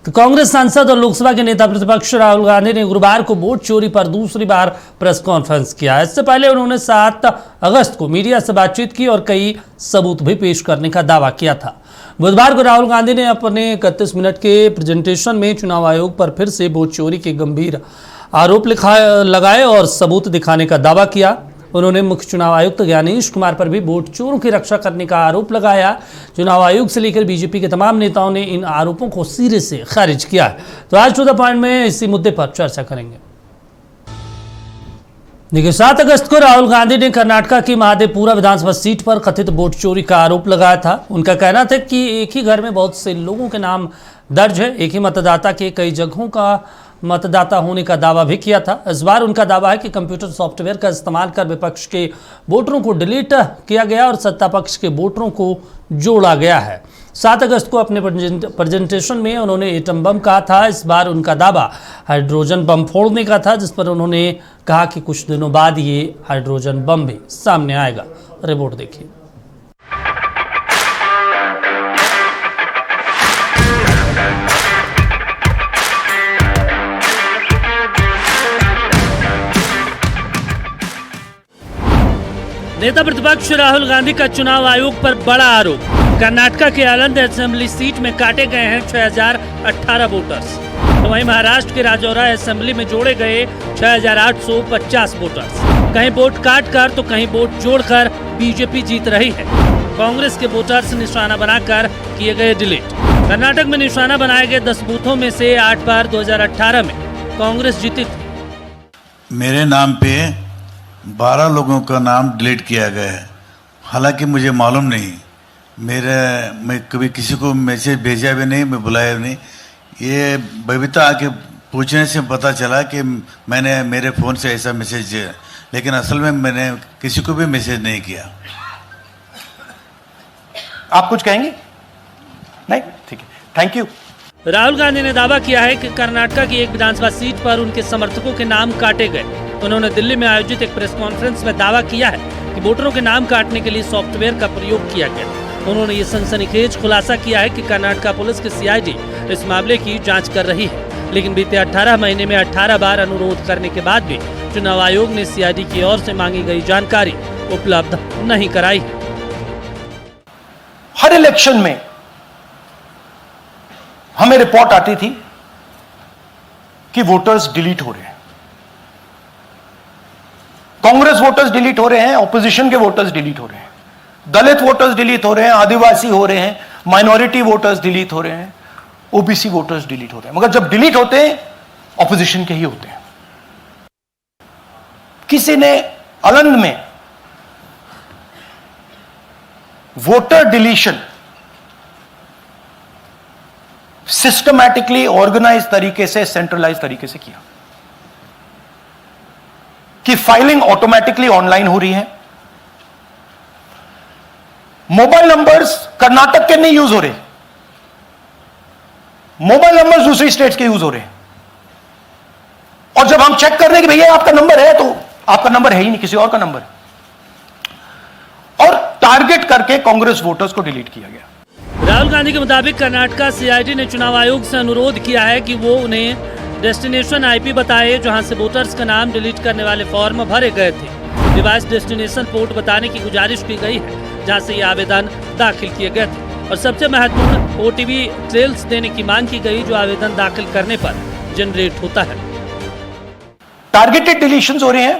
कांग्रेस सांसद और लोकसभा के नेता प्रतिपक्ष राहुल गांधी ने गुरुवार को वोट चोरी पर दूसरी बार प्रेस कॉन्फ्रेंस किया। इससे पहले उन्होंने 7 अगस्त को मीडिया से बातचीत की और कई सबूत भी पेश करने का दावा किया था। बुधवार को राहुल गांधी ने अपने 31 मिनट के प्रेजेंटेशन में चुनाव आयोग पर फिर से वोट चोरी के गंभीर आरोप लगाए और सबूत दिखाने का दावा किया। उन्होंने मुख्य चुनाव आयुक्त ज्ञानेश कुमार पर भी वोट चोरों की रक्षा करने का आरोप लगाया। चुनाव आयोग से लेकर बीजेपी के तमाम नेताओं ने इन आरोपों को सिरे से खारिज किया है। तो आज टू द पॉइंट में इसी मुद्दे पर चर्चा करेंगे। देखिए, 7 अगस्त को राहुल गांधी ने कर्नाटक की महादेवपुरा विधानसभा सीट पर कथित वोट चोरी का आरोप लगाया था। उनका कहना था कि एक ही घर में बहुत से लोगों के नाम दर्ज है, एक ही मतदाता के कई जगहों का मतदाता होने का दावा भी किया था। इस बार उनका दावा है कि कंप्यूटर सॉफ्टवेयर का इस्तेमाल कर विपक्ष के वोटरों को डिलीट किया गया और सत्ता पक्ष के वोटरों को जोड़ा गया है। 7 अगस्त को अपने प्रेजेंटेशन में उन्होंने एटम बम कहा था। इस बार उनका दावा हाइड्रोजन बम फोड़ने का था, जिस पर उन्होंने कहा कि कुछ दिनों बाद ये हाइड्रोजन बम भी सामने आएगा। रिपोर्ट देखिए। नेता प्रतिपक्ष राहुल गांधी का चुनाव आयोग पर बड़ा आरोप। कर्नाटक के आनंद असेंबली सीट में काटे गए हैं 6018 वोटर्स, तो वहीं महाराष्ट्र के राजौरा असेंबली में जोड़े गए 6850 वोटर्स। कहीं वोट काट कर तो कहीं वोट जोड़कर बीजेपी जीत रही है। कांग्रेस के वोटर्स निशाना बनाकर किए गए डिलीट। कर्नाटक में निशाना बनाए गए 10 बूथों में से 8 बार 2018 में कांग्रेस जीती थी। मेरे नाम पे 12 लोगों का नाम डिलीट किया गया है। हालांकि मुझे मालूम नहीं, मैं कभी किसी को मैसेज भेजा भी नहीं, मैं बुलाया भी नहीं। ये बबीता आके पूछने से पता चला कि मैंने मेरे फ़ोन से ऐसा मैसेज दिया, लेकिन असल में मैंने किसी को भी मैसेज नहीं किया। आप कुछ कहेंगे? नहीं, ठीक है, थैंक यू। राहुल गांधी ने दावा किया है कि कर्नाटक की एक विधानसभा सीट पर उनके समर्थकों के नाम काटे गए। उन्होंने दिल्ली में आयोजित एक प्रेस कॉन्फ्रेंस में दावा किया है कि वोटरों के नाम काटने के लिए सॉफ्टवेयर का प्रयोग किया गया। उन्होंने ये सनसनीखेज खुलासा किया है कि कर्नाटक पुलिस की सीआईडी इस मामले की जांच कर रही है, लेकिन बीते 18 महीने में 18 बार अनुरोध करने के बाद भी चुनाव आयोग ने सीआईडी की ओर से मांगी गई जानकारी उपलब्ध नहीं कराई। हर इलेक्शन में हमें रिपोर्ट आती थी कि वोटर्स डिलीट हो रहे हैं, कांग्रेस वोटर्स डिलीट हो रहे हैं, ऑपोजिशन के वोटर्स डिलीट हो रहे हैं, दलित वोटर्स डिलीट हो रहे हैं, आदिवासी हो रहे हैं, माइनॉरिटी वोटर्स डिलीट हो रहे हैं, ओबीसी वोटर्स डिलीट हो रहे हैं। मगर जब डिलीट होते हैं ऑपोजिशन के ही होते हैं। किसी ने आनंद में वोटर डिलीशन सिस्टमैटिकली ऑर्गेनाइज तरीके से, सेंट्रलाइज तरीके से किया कि फाइलिंग ऑटोमेटिकली ऑनलाइन हो रही है। मोबाइल नंबर्स कर्नाटक के नहीं यूज हो रहे, मोबाइल नंबर्स दूसरी स्टेट्स के यूज हो रहे हैं। और जब हम चेक कर रहे हैं कि भैया आपका नंबर है, तो आपका नंबर है ही नहीं, किसी और का नंबर है। और टारगेट करके कांग्रेस वोटर्स को डिलीट किया गया। राहुल गांधी के मुताबिक कर्नाटक सीआईडी ने चुनाव आयोग से अनुरोध किया है कि वो उन्हें डेस्टिनेशन आईपी बताए जहां से वोटर्स का नाम डिलीट करने वाले फॉर्म भरे गए थे। डिवाइस डेस्टिनेशन पोर्ट बताने की गुजारिश की गई है जहां से ये आवेदन दाखिल किए गए थे। और सबसे महत्वपूर्ण ओटीपी ट्रेल्स देने की मांग की गई जो आवेदन दाखिल करने पर जनरेट होता है। टारगेटेड डिलीशंस हो रहे हैं।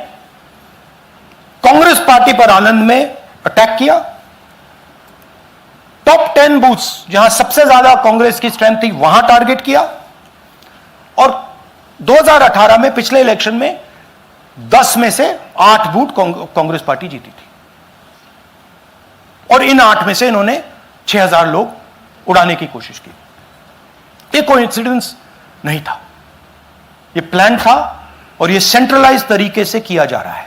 कांग्रेस पार्टी पर आनंद में अटैक किया। टॉप 10 बूथ्स जहां सबसे ज्यादा कांग्रेस की स्ट्रेंथ थी वहां टारगेट किया। और 2018 में पिछले इलेक्शन में 10 में से 8 बूथ कांग्रेस पार्टी जीती थी। और इन 8 में से इन्होंने 6000 लोग उड़ाने की कोशिश की। ये कोइंसिडेंस नहीं था, ये प्लान था और ये सेंट्रलाइज तरीके से किया जा रहा है।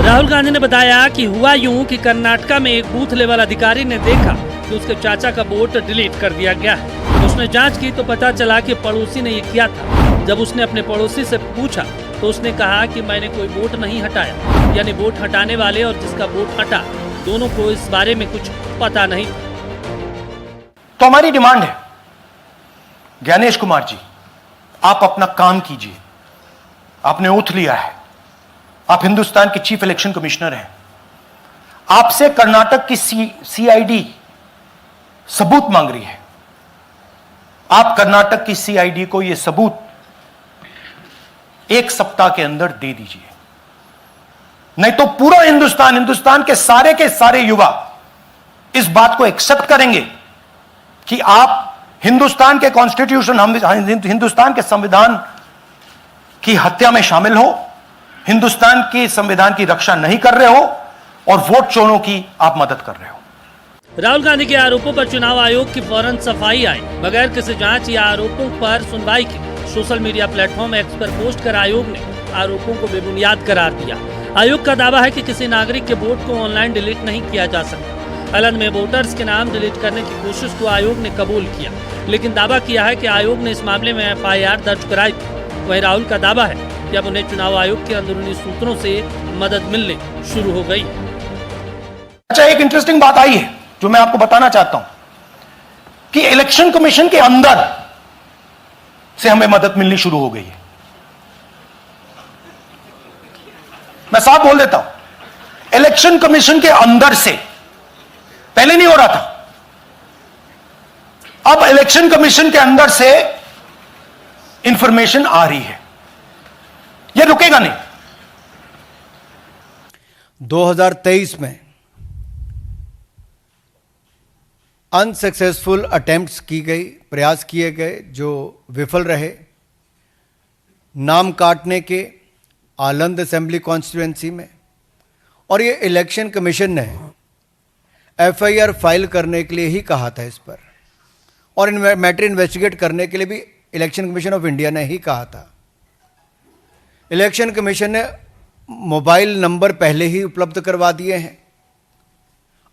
राहुल गांधी ने बताया कि हुआ यूं कि कर्नाटक में एक बूथ लेवल अधिकारी ने देखा कि उसके चाचा का वोट डिलीट कर दिया गया है। उसने जांच की तो पता चला कि पड़ोसी ने ये किया था। जब उसने अपने पड़ोसी से पूछा तो उसने कहा कि मैंने कोई वोट नहीं हटाया, यानी वोट हटाने वाले और जिसका वोट हटा दोनों को इस बारे में कुछ पता नहीं। तो हमारी डिमांड है ज्ञानेश कुमार जी, आप अपना काम कीजिए। आपने ओथ लिया है, आप हिंदुस्तान के चीफ इलेक्शन कमिश्नर हैं। आपसे कर्नाटक की सीआईडी सबूत मांग रही है। आप कर्नाटक की सीआईडी को यह सबूत 1 सप्ताह के अंदर दे दीजिए, नहीं तो पूरा हिंदुस्तान के सारे युवा इस बात को एक्सेप्ट करेंगे कि आप हिंदुस्तान के कॉन्स्टिट्यूशन, हिंदुस्तान के संविधान की हत्या में शामिल हो, हिंदुस्तान के संविधान की रक्षा नहीं कर रहे हो और वोट चोरों की आप मदद कर रहे हो। राहुल गांधी के आरोपों पर चुनाव आयोग की फौरन सफाई आई। बगैर किसी जांच या आरोपों पर सुनवाई के सोशल मीडिया प्लेटफॉर्म एक्स पर पोस्ट कर आयोग ने आरोपों को बेबुनियाद करार दिया। आयोग का दावा है कि किसी नागरिक के वोट को ऑनलाइन डिलीट नहीं किया जा सकता। हालांकि में वोटर्स के नाम डिलीट करने की कोशिश को आयोग ने कबूल किया, लेकिन दावा किया है कि आयोग ने इस मामले में FIR दर्ज कराई थी। वहीं राहुल का दावा है कि अब उन्हें चुनाव आयोग के अंदरूनी सूत्रों से मदद मिलने शुरू हो गई। अच्छा, एक इंटरेस्टिंग बात आई है जो मैं आपको बताना चाहता हूं कि इलेक्शन कमीशन के अंदर से हमें मदद मिलनी शुरू हो गई है। मैं साफ बोल देता हूं, इलेक्शन कमीशन के अंदर से, पहले नहीं हो रहा था, अब इलेक्शन कमीशन के अंदर से इंफॉर्मेशन आ रही है। यह रुकेगा नहीं। 2023 में अनसक्सेसफुल अटेम्प्ट्स की गई, प्रयास किए गए जो विफल रहे, नाम काटने के आलंद असेंबली कॉन्स्टिट्यूएंसी में, और ये इलेक्शन कमीशन ने FIR फाइल करने के लिए ही कहा था इस पर, और मैटर इन्वेस्टिगेट करने के लिए भी इलेक्शन कमीशन ऑफ इंडिया ने ही कहा था। इलेक्शन कमीशन ने मोबाइल नंबर पहले ही उपलब्ध करवा दिए हैं,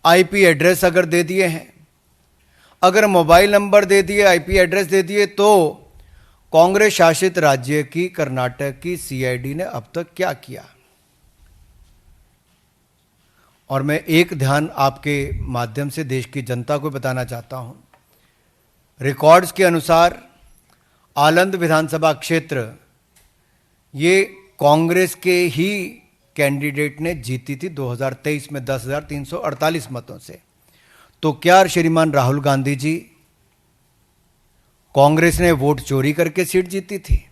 IP एड्रेस अगर दे दिए हैं, अगर मोबाइल नंबर दे दिए, IP एड्रेस दे दिए, तो कांग्रेस शासित राज्य की कर्नाटक की CID ने अब तक क्या किया। और मैं एक ध्यान आपके माध्यम से देश की जनता को बताना चाहता हूं, रिकॉर्ड्स के अनुसार आलंद विधानसभा क्षेत्र ये कांग्रेस के ही कैंडिडेट ने जीती थी 2023 में 10,348 मतों से। तो क्या श्रीमान राहुल गांधी जी, कांग्रेस ने वोट चोरी करके सीट जीती थी?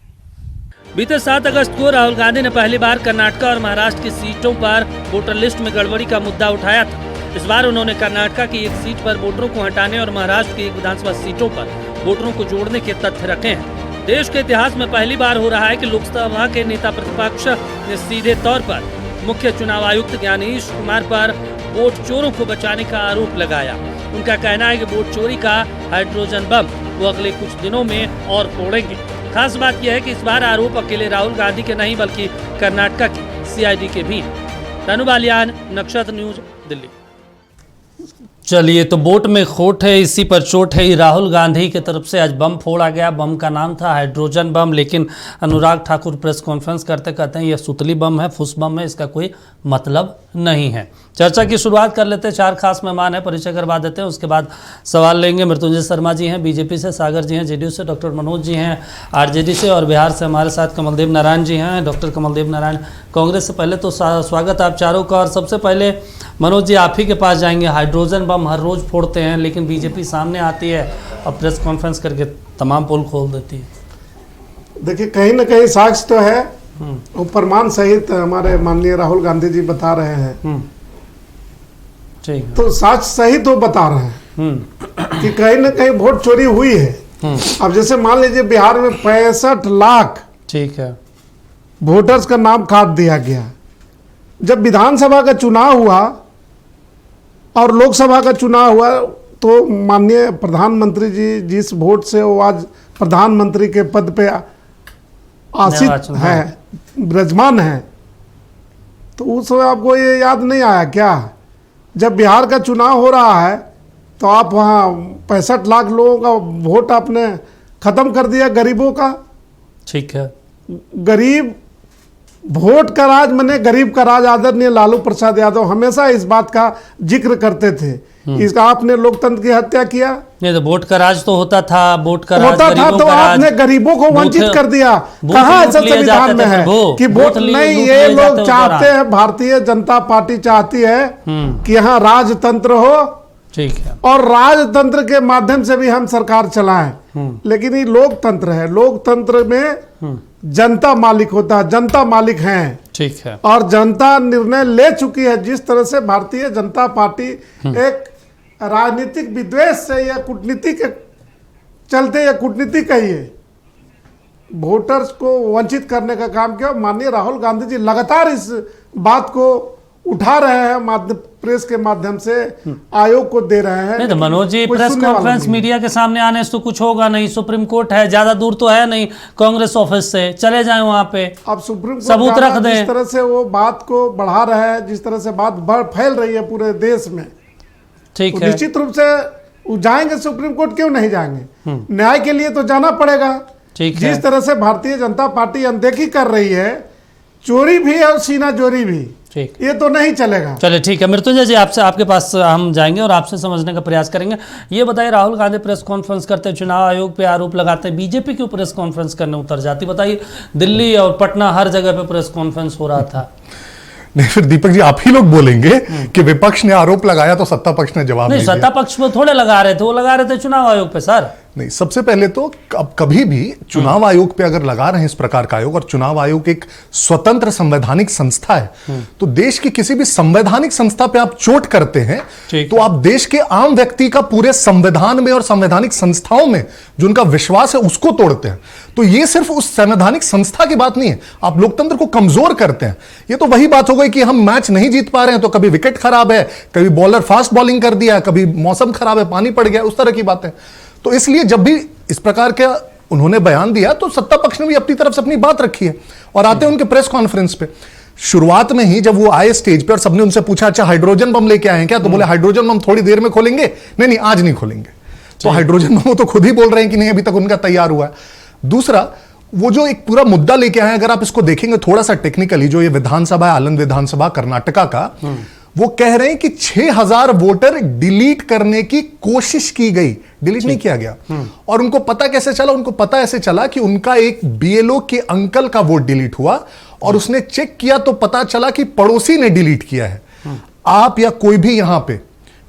बीते 7 अगस्त को राहुल गांधी ने पहली बार कर्नाटक और महाराष्ट्र की सीटों पर वोटर लिस्ट में गड़बड़ी का मुद्दा उठाया था। इस बार उन्होंने कर्नाटक की एक सीट पर वोटरों को हटाने और महाराष्ट्र की एक विधानसभा सीटों पर वोटरों को जोड़ने के तथ्य रखे हैं। देश के इतिहास में पहली बार हो रहा है कि लोकसभा के नेता प्रतिपक्ष ने सीधे तौर पर मुख्य चुनाव आयुक्त ज्ञानेश कुमार पर वोट चोरों को बचाने का आरोप लगाया। उनका कहना है कि वोट चोरी का हाइड्रोजन बम वो अगले कुछ दिनों में और फोड़ेंगे। खास बात यह है कि इस बार आरोप अकेले राहुल गांधी के नहीं बल्कि कर्नाटक की CID के भी हैं। तनु बालियान, नक्षत्र न्यूज, दिल्ली। चलिए, तो वोट में खोट है, इसी पर चोट है। राहुल गांधी की तरफ से आज बम फोड़ा गया। बम का नाम था हाइड्रोजन बम, लेकिन अनुराग ठाकुर प्रेस कॉन्फ्रेंस करते कहते हैं यह सुतली बम है, फुस बम है, इसका कोई मतलब नहीं है। चर्चा की शुरुआत कर लेते हैं। 4 खास मेहमान हैं, परिचय करवा देते हैं, उसके बाद सवाल लेंगे। मृत्युंजय शर्मा जी हैं BJP से, सागर जी हैं JDU से, डॉक्टर मनोज जी हैं RJD से, और बिहार से हमारे साथ कमलदेव नारायण जी हैं, डॉक्टर कमलदेव नारायण कांग्रेस से। पहले तो स्वागत आप चारों का। और सबसे पहले मनोज जी आप ही के पास जाएंगे। हाइड्रोजन बम हर रोज़ फोड़ते हैं, लेकिन BJP सामने आती है और प्रेस कॉन्फ्रेंस करके तमाम पोल खोल देती है। देखिए, कहीं ना कहीं साक्ष्य तो है, वो प्रमाण सहित हमारे माननीय राहुल गांधी जी बता रहे हैं। ठीक, तो साक्ष्य सहित वो बता रहे हैं कि कहीं ना कहीं वोट चोरी हुई है। अब जैसे मान लीजिए बिहार में 65 लाख, ठीक है, वोटर्स का नाम काट दिया गया। जब विधानसभा का चुनाव हुआ और लोकसभा का चुनाव हुआ, तो माननीय प्रधानमंत्री जी जिस वोट से वो आज प्रधानमंत्री के पद पे आसीन है, विराजमान है, तो उस समय आपको ये याद नहीं आया क्या? जब बिहार का चुनाव हो रहा है तो आप वहाँ 65 लाख लोगों का वोट आपने खत्म कर दिया, गरीबों का। ठीक है, गरीब वोट का राज मने गरीब का राज। आदरणीय लालू प्रसाद यादव हमेशा इस बात का जिक्र करते थे। इसका आपने लोकतंत्र की हत्या किया। नहीं तो वोट का राज तो होता था, वोट का राज होता था गरीबों तो का राज। आपने गरीबों को वंचित बूथ- कर दिया। बूथ कहाँ लूट ऐसा लिए संविधान जाते में थे है प्रभु, कि बूथ वोट लूट नहीं? लिए ये जाते लोग उस चाहते दौरान। हैं, भारतीय जनता पार्टी चाहती है कि यहाँ राजतंत्र हो ठीक है। और राजतंत्र के माध्यम से भी हम सरकार चलाएं। लेकिन ये लोकतंत्र है। लोकतंत्र में जनता मालिक होता है, जनता मालिक हैं। ठीक है। और जनता निर्णय ले चुकी है। जिस तरह से भारतीय जनता पार्टी एक राजनीतिक विद्वेष से या कूटनीति के चलते या कूटनीति कहिए वोटर्स को वंचित करने का काम किया। माननीय राहुल गांधी जी लगातार इस बात को उठा रहे हैं, प्रेस के माध्यम से आयोग को दे रहे हैं। नहीं तो मनोज जी, कोई प्रेस सुनने वाला कॉन्फ्रेंस नहीं। मीडिया के सामने आने से तो कुछ होगा नहीं। सुप्रीम कोर्ट है, ज्यादा दूर तो है नहीं कांग्रेस ऑफिस से, चले जाएं वहां पे, अब सुप्रीम कोर्ट सबूत ज्यादा रख दें। जिस तरह से वो बात को बढ़ा रहा है, जिस तरह से बात फैल रही है पूरे देश में, ठीक तो है। निश्चित रूप से वो जाएंगे सुप्रीम कोर्ट, क्यों नहीं जाएंगे? न्याय के लिए तो जाना पड़ेगा। ठीक है। जिस तरह से भारतीय जनता पार्टी अनदेखी कर रही है, चोरी भी और सीना चोरी भी, ठीक। ये तो नहीं चलेगा। चलिए ठीक है, मृत्युंजय जी आपसे, आपके पास हम जाएंगे और आपसे समझने का प्रयास करेंगे। ये बताइए, राहुल गांधी प्रेस कॉन्फ्रेंस करते हैं, चुनाव आयोग पे आरोप लगाते हैं, बीजेपी क्यों प्रेस कॉन्फ्रेंस करने उतर जाती? बताइए, दिल्ली और पटना हर जगह पे प्रेस कॉन्फ्रेंस हो रहा था। नहीं, फिर दीपक जी आप ही लोग बोलेंगे कि विपक्ष ने आरोप लगाया तो सत्ता पक्ष ने जवाब नहीं, नहीं दिया। सत्ता पक्ष में थोड़े लगा रहे थे, वो लगा रहे थे चुनाव आयोग पे सर। नहीं, सबसे पहले तो अब कभी भी चुनाव आयोग पे अगर लगा रहे हैं इस प्रकार का आयोग, और चुनाव आयोग एक स्वतंत्र संवैधानिक संस्था है, तो देश की किसी भी संवैधानिक संस्था पे आप चोट करते हैं तो आप देश के आम व्यक्ति का पूरे संविधान में और संवैधानिक संस्थाओं में जो उनका विश्वास है उसको तोड़ते हैं। तो ये सिर्फ उस संवैधानिक संस्था की बात नहीं है, आप लोकतंत्र को कमजोर करते हैं। ये तो वही बात हो गई कि हम मैच नहीं जीत पा रहे हैं, तो कभी विकेट खराब है, कभी बॉलर फास्ट बॉलिंग कर दिया, कभी मौसम खराब है, पानी पड़ गया, उस तरह की बात है। तो इसलिए जब भी इस प्रकार का उन्होंने बयान दिया तो सत्ता पक्ष ने भी अपनी तरफ से अपनी बात रखी है और आते हैं उनके प्रेस कॉन्फ्रेंस पे। शुरुआत में ही जब वो आए स्टेज पे और सबने उनसे पूछा, अच्छा हाइड्रोजन बम लेके आए हैं क्या? तो बोले हाइड्रोजन बम थोड़ी देर में खोलेंगे। नहीं, आज नहीं खोलेंगे। तो हाइड्रोजन बम तो खुद ही बोल रहे हैं कि नहीं, अभी तक उनका तैयार हुआ है। दूसरा, वो जो एक पूरा मुद्दा लेके आए, अगर आप इसको देखेंगे थोड़ा सा टेक्निकली, जो ये विधानसभा, आनंद विधानसभा कर्नाटका का, वो कह रहे हैं कि 6000 वोटर डिलीट करने की कोशिश की गई, डिलीट नहीं किया गया। और उनको पता कैसे चला? उनको पता ऐसे चला कि उनका एक बीएलओ के अंकल का वोट डिलीट हुआ और उसने चेक किया तो पता चला कि पड़ोसी ने डिलीट किया है। आप या कोई भी यहां पे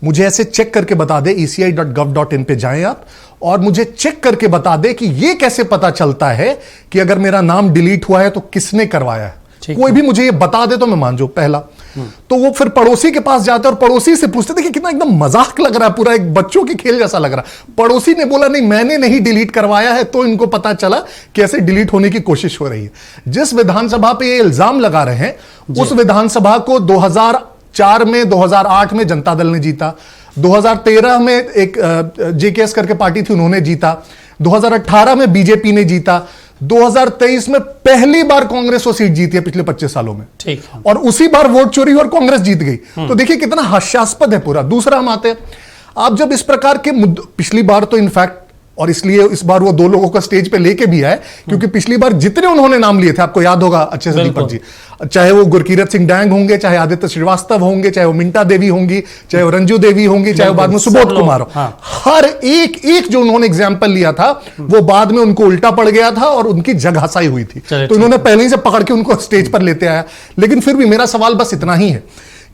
मुझे ऐसे चेक करके बता दे, eci.gov.in पे जाएं आप और मुझे चेक करके बता दे कि यह कैसे पता चलता है कि अगर मेरा नाम डिलीट हुआ है तो किसने करवाया है। कोई भी मुझे ये बता दे तो मैं मान जाऊं। पहला तो वो फिर पड़ोसी के पास जाते और पड़ोसी से पूछते थे कि कितना एकदम मजाक लग रहा है, पूरा एक बच्चों के खेल जैसा लग रहा है। पड़ोसी ने बोला नहीं, मैंने नहीं डिलीट करवाया है, तो इनको पता चला कैसे डिलीट होने की कोशिश हो रही है। जिस विधानसभा पे ये इल्जाम लगा रहे हैं उस विधानसभा को 2004 में, 2008 में जनता दल ने जीता, 2013 में एक जेकेएस करके पार्टी थी, उन्होंने जीता, 2018 में बीजेपी ने जीता, 2023 में पहली बार कांग्रेस वो सीट जीती है पिछले 25 सालों में। ठीक। और उसी बार वोट चोरी और कांग्रेस जीत गई। तो देखिए कितना हास्यास्पद है पूरा। दूसरा हम आते हैं, आप जब इस प्रकार के मुद्दे, पिछली बार तो इनफैक्ट, और इसलिए इस बार वो 2 लोगों को स्टेज पे लेके भी आए क्योंकि पिछली बार जितने उन्होंने नाम लिए थे, आपको याद होगा अच्छे से दीपक जी, चाहे वो गुरकीरत सिंह डैंग होंगे, चाहे आदित्य श्रीवास्तव होंगे, चाहे वो मिंटा देवी होंगी, चाहे वो रंजू देवी होंगी, चाहे वो बाद में सुबोध कुमार हो, हर एक जो उन्होंने एग्जाम्पल लिया था वो बाद में उनको उल्टा पड़ गया था और उनकी जगहसाई हुई थी। तो इन्होंने पहले ही से पकड़ के उनको स्टेज पर लेते आया। लेकिन फिर भी मेरा सवाल बस इतना ही है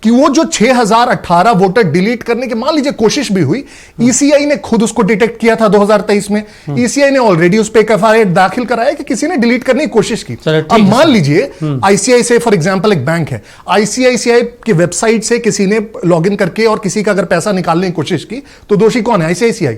कि वो जो 6018 वोटर डिलीट करने की मान लीजिए कोशिश भी हुई, ईसीआई ने खुद उसको डिटेक्ट किया था 2023 में, ईसीआई ने ऑलरेडी उस पर एक एफआईआर दाखिल कराया कि किसी ने डिलीट करने की कोशिश की। अब मान लीजिए आईसीआईसीआई फॉर एग्जांपल एक बैंक है, आईसीआईसीआई की वेबसाइट से किसी ने लॉगिन करके और किसी का अगर पैसा निकालने की कोशिश की तो दोषी कौन है? आईसीआईसीआई।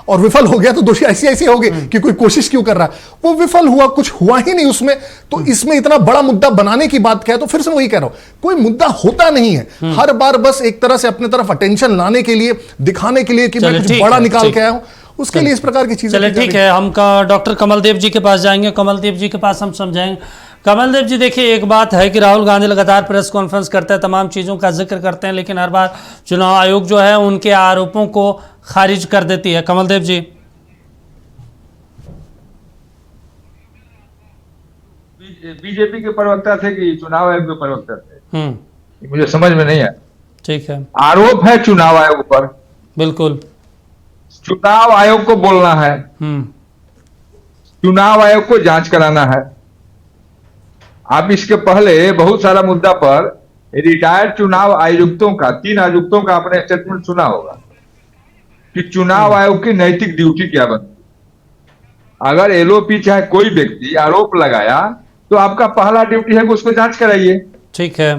और विफल हो गया तो दोषी आईसीआईसीआई हो गए कि कोई कोशिश क्यों कर रहा है? वो विफल हुआ, कुछ हुआ ही नहीं उसमें। तो इसमें इतना बड़ा मुद्दा बनाने की बात क्या है? तो फिर से वही कह रहा हूं, कोई मुद्दा होता नहीं है। हर बार बस एक तरह से अपने तरफ अटेंशन लाने के लिए, दिखाने के लिए कि मैं कुछ बड़ा निकाल के आया हूं, उसके लिए इस प्रकार की चीजें। चलिए ठीक है, हम डॉक्टर कमलदेव जी के पास जाएंगे। कमलदेव जी के पास हम समझाएंगे। कमलदेव जी देखिए, एक बात है कि राहुल गांधी लगातार प्रेस कॉन्फ्रेंस करते हैं, तमाम चीज़ों का जिक्र करते हैं, लेकिन हर बार चुनाव आयोग जो है उनके आरोपों को खारिज कर देती है। कमलदेव जी बीजेपी के प्रवक्ता थे कि चुनाव आयोग के प्रवक्ता थे, हम्म। मुझे समझ में नहीं आया। ठीक है। आरोप है चुनाव आयोग पर, बिल्कुल। चुनाव आयोग को बोलना है, चुनाव आयोग को जांच कराना है। आप इसके पहले बहुत सारा मुद्दा पर रिटायर्ड चुनाव आयुक्तों का, 3 आयुक्तों का आपने स्टेटमेंट सुना होगा कि चुनाव आयोग की नैतिक ड्यूटी क्या बनती है। अगर एलओपी चाहे कोई व्यक्ति आरोप लगाया तो आपका पहला ड्यूटी है कि उसको जांच कराइए। ठीक है।